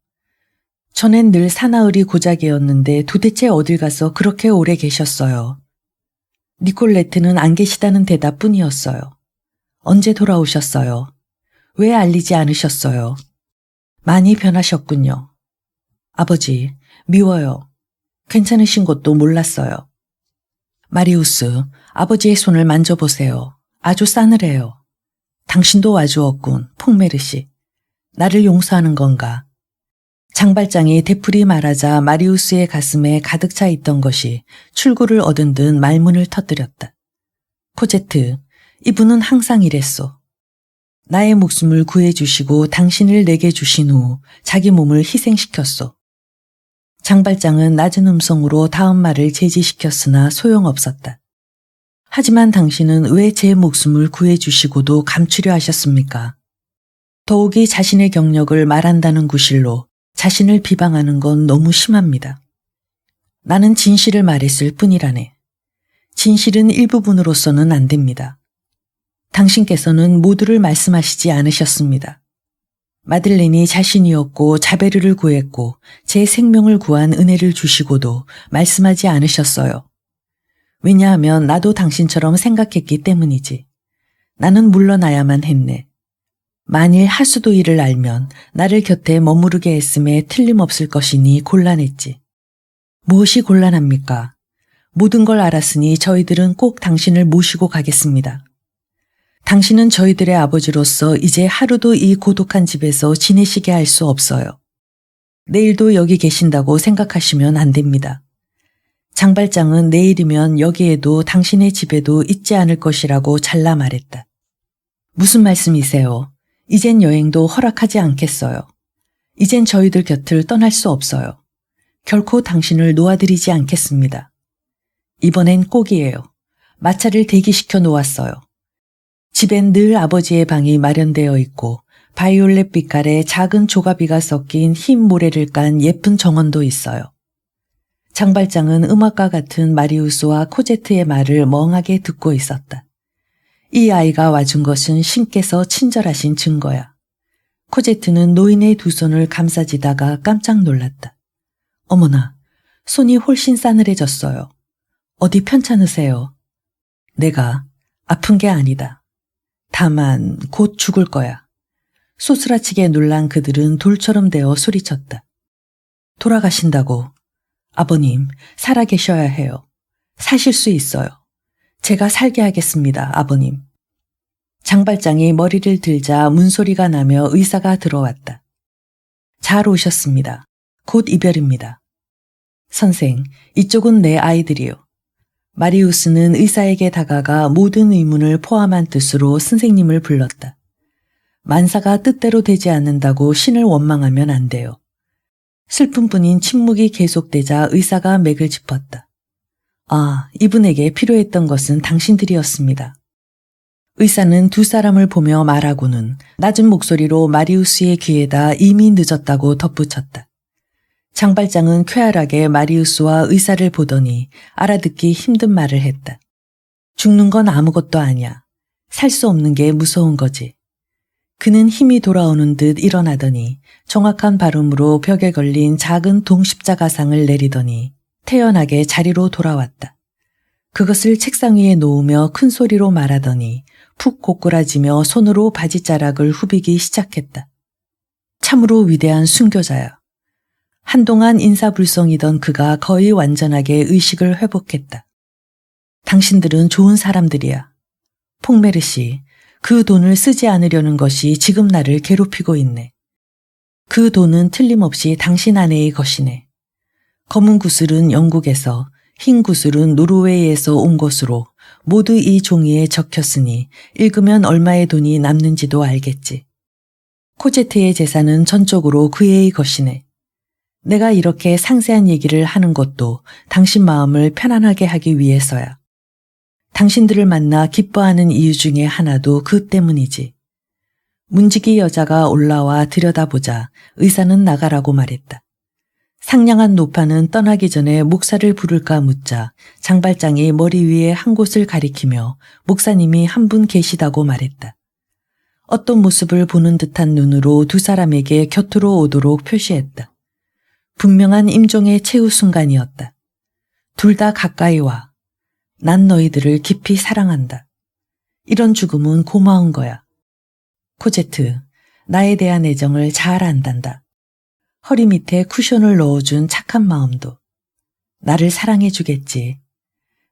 전엔 늘 사나흘이 고작이었는데 도대체 어딜 가서 그렇게 오래 계셨어요. 니콜레트는 안 계시다는 대답뿐이었어요. 언제 돌아오셨어요? 왜 알리지 않으셨어요? 많이 변하셨군요. 아버지, 미워요. 괜찮으신 것도 몰랐어요. 마리우스, 아버지의 손을 만져보세요. 아주 싸늘해요. 당신도 와주었군, 퐁메르시. 나를 용서하는 건가? 장발장이 되풀이 말하자 마리우스의 가슴에 가득 차 있던 것이 출구를 얻은 듯 말문을 터뜨렸다. 코제트, 이분은 항상 이랬소. 나의 목숨을 구해주시고 당신을 내게 주신 후 자기 몸을 희생시켰소. 장발장은 낮은 음성으로 다음 말을 제지시켰으나 소용없었다. 하지만 당신은 왜 제 목숨을 구해주시고도 감추려 하셨습니까? 더욱이 자신의 경력을 말한다는 구실로 자신을 비방하는 건 너무 심합니다. 나는 진실을 말했을 뿐이라네. 진실은 일부분으로서는 안 됩니다. 당신께서는 모두를 말씀하시지 않으셨습니다. 마들렌이 자신이었고 자베르를 구했고 제 생명을 구한 은혜를 주시고도 말씀하지 않으셨어요. 왜냐하면 나도 당신처럼 생각했기 때문이지. 나는 물러나야만 했네. 만일 하수도 일을 알면 나를 곁에 머무르게 했음에 틀림없을 것이니 곤란했지. 무엇이 곤란합니까? 모든 걸 알았으니 저희들은 꼭 당신을 모시고 가겠습니다. 당신은 저희들의 아버지로서 이제 하루도 이 고독한 집에서 지내시게 할 수 없어요. 내일도 여기 계신다고 생각하시면 안 됩니다. 장발장은 내일이면 여기에도 당신의 집에도 있지 않을 것이라고 잘라 말했다. 무슨 말씀이세요? 이젠 여행도 허락하지 않겠어요. 이젠 저희들 곁을 떠날 수 없어요. 결코 당신을 놓아드리지 않겠습니다. 이번엔 꼭이에요. 마차를 대기시켜 놓았어요. 집엔 늘 아버지의 방이 마련되어 있고 바이올렛 빛깔의 작은 조가비가 섞인 흰 모래를 깐 예쁜 정원도 있어요. 장발장은 음악과 같은 마리우스와 코제트의 말을 멍하게 듣고 있었다. 이 아이가 와준 것은 신께서 친절하신 증거야. 코제트는 노인의 두 손을 감싸지다가 깜짝 놀랐다. 어머나, 손이 훨씬 싸늘해졌어요. 어디 편찮으세요? 내가 아픈 게 아니다. 다만 곧 죽을 거야. 소스라치게 놀란 그들은 돌처럼 되어 소리쳤다. 돌아가신다고. 아버님, 살아계셔야 해요. 사실 수 있어요. 제가 살게 하겠습니다, 아버님. 장발장이 머리를 들자 문소리가 나며 의사가 들어왔다. 잘 오셨습니다. 곧 이별입니다. 선생, 이쪽은 내 아이들이요. 마리우스는 의사에게 다가가 모든 의문을 포함한 뜻으로 선생님을 불렀다. 만사가 뜻대로 되지 않는다고 신을 원망하면 안 돼요. 슬픔뿐인 침묵이 계속되자 의사가 맥을 짚었다. 아, 이분에게 필요했던 것은 당신들이었습니다. 의사는 두 사람을 보며 말하고는 낮은 목소리로 마리우스의 귀에다 이미 늦었다고 덧붙였다. 장발장은 쾌활하게 마리우스와 의사를 보더니 알아듣기 힘든 말을 했다. 죽는 건 아무것도 아니야. 살 수 없는 게 무서운 거지. 그는 힘이 돌아오는 듯 일어나더니 정확한 발음으로 벽에 걸린 작은 동십자가상을 내리더니 태연하게 자리로 돌아왔다. 그것을 책상 위에 놓으며 큰 소리로 말하더니 푹 고꾸라지며 손으로 바지자락을 후비기 시작했다. 참으로 위대한 순교자야. 한동안 인사불성이던 그가 거의 완전하게 의식을 회복했다. 당신들은 좋은 사람들이야. 퐁메르시, 그 돈을 쓰지 않으려는 것이 지금 나를 괴롭히고 있네. 그 돈은 틀림없이 당신 아내의 것이네. 검은 구슬은 영국에서, 흰 구슬은 노르웨이에서 온 것으로 모두 이 종이에 적혔으니 읽으면 얼마의 돈이 남는지도 알겠지. 코제트의 재산은 전적으로 그의 것이네. 내가 이렇게 상세한 얘기를 하는 것도 당신 마음을 편안하게 하기 위해서야. 당신들을 만나 기뻐하는 이유 중에 하나도 그 때문이지. 문지기 여자가 올라와 들여다보자 의사는 나가라고 말했다. 상냥한 노파는 떠나기 전에 목사를 부를까 묻자 장발장이 머리 위에 한 곳을 가리키며 목사님이 한 분 계시다고 말했다. 어떤 모습을 보는 듯한 눈으로 두 사람에게 곁으로 오도록 표시했다. 분명한 임종의 최후 순간이었다. 둘 다 가까이 와. 난 너희들을 깊이 사랑한다. 이런 죽음은 고마운 거야. 코제트, 나에 대한 애정을 잘 안단다. 허리 밑에 쿠션을 넣어준 착한 마음도. 나를 사랑해주겠지.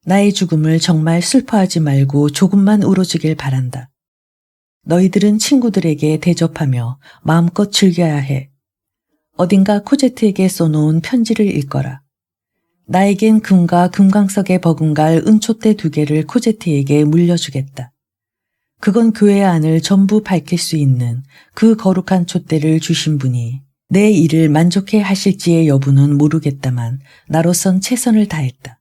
나의 죽음을 정말 슬퍼하지 말고 조금만 울어주길 바란다. 너희들은 친구들에게 대접하며 마음껏 즐겨야 해. 어딘가 코제트에게 써놓은 편지를 읽거라. 나에겐 금과 금강석에 버금갈 은촛대 2개를 코제트에게 물려주겠다. 그건 교회 안을 전부 밝힐 수 있는 그 거룩한 촛대를 주신 분이 내 일을 만족해 하실지의 여부는 모르겠다만 나로선 최선을 다했다.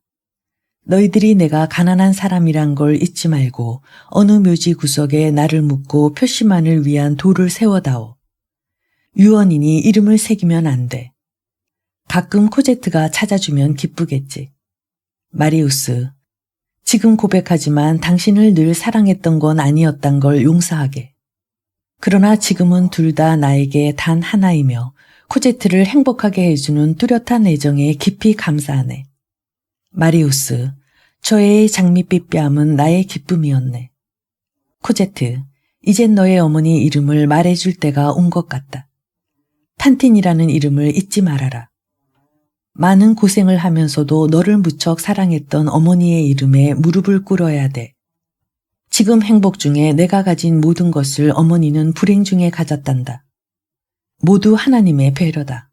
너희들이 내가 가난한 사람이란 걸 잊지 말고 어느 묘지 구석에 나를 묻고 표시만을 위한 돌을 세워다오. 유언이니 이름을 새기면 안 돼. 가끔 코제트가 찾아주면 기쁘겠지. 마리우스, 지금 고백하지만 당신을 늘 사랑했던 건 아니었단 걸 용서하게. 그러나 지금은 둘 다 나에게 단 하나이며 코제트를 행복하게 해주는 뚜렷한 애정에 깊이 감사하네. 마리우스, 저 애의 장밋빛 뺨은 나의 기쁨이었네. 코제트, 이젠 너의 어머니 이름을 말해줄 때가 온 것 같다. 판틴이라는 이름을 잊지 말아라. 많은 고생을 하면서도 너를 무척 사랑했던 어머니의 이름에 무릎을 꿇어야 돼. 지금 행복 중에 내가 가진 모든 것을 어머니는 불행 중에 가졌단다. 모두 하나님의 배려다.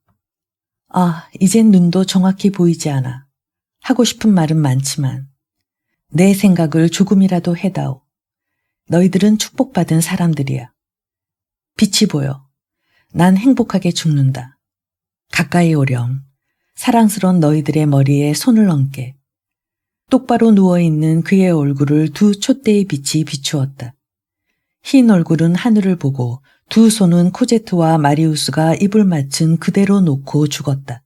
아, 이젠 눈도 정확히 보이지 않아. 하고 싶은 말은 많지만 내 생각을 조금이라도 해다오. 너희들은 축복받은 사람들이야. 빛이 보여. 난 행복하게 죽는다. 가까이 오렴. 사랑스러운 너희들의 머리에 손을 얹게. 똑바로 누워있는 그의 얼굴을 두 촛대의 빛이 비추었다. 흰 얼굴은 하늘을 보고 두 손은 코제트와 마리우스가 입을 맞춘 그대로 놓고 죽었다.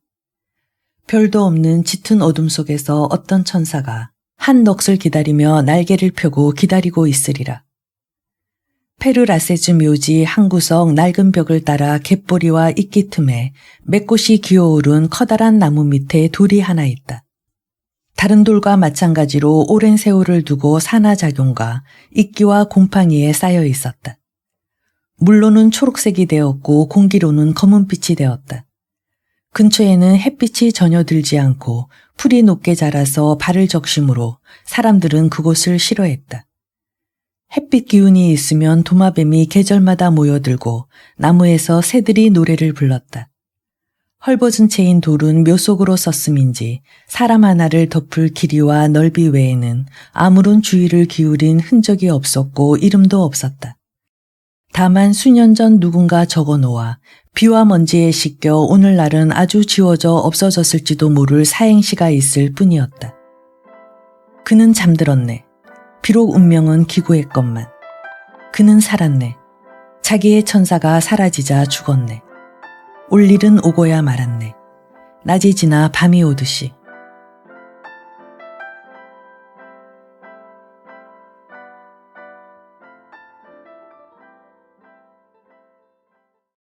별도 없는 짙은 어둠 속에서 어떤 천사가 한 넋을 기다리며 날개를 펴고 기다리고 있으리라. 페르라세즈 묘지 한 구석 낡은 벽을 따라 갯보리와 이끼 틈에 맷꽃이 기어오른 커다란 나무 밑에 돌이 하나 있다. 다른 돌과 마찬가지로 오랜 세월을 두고 산화작용과 이끼와 곰팡이에 쌓여 있었다. 물로는 초록색이 되었고 공기로는 검은빛이 되었다. 근처에는 햇빛이 전혀 들지 않고 풀이 높게 자라서 발을 적심으로 사람들은 그곳을 싫어했다. 햇빛 기운이 있으면 도마뱀이 계절마다 모여들고 나무에서 새들이 노래를 불렀다. 헐벗은 채인 돌은 묘속으로 썼음인지 사람 하나를 덮을 길이와 넓이 외에는 아무런 주의를 기울인 흔적이 없었고 이름도 없었다. 다만 수년 전 누군가 적어놓아 비와 먼지에 씻겨 오늘날은 아주 지워져 없어졌을지도 모를 사행시가 있을 뿐이었다. 그는 잠들었네. 비록 운명은 기구했건만. 그는 살았네. 자기의 천사가 사라지자 죽었네. 올 일은 오고야 말았네. 낮이 지나 밤이 오듯이.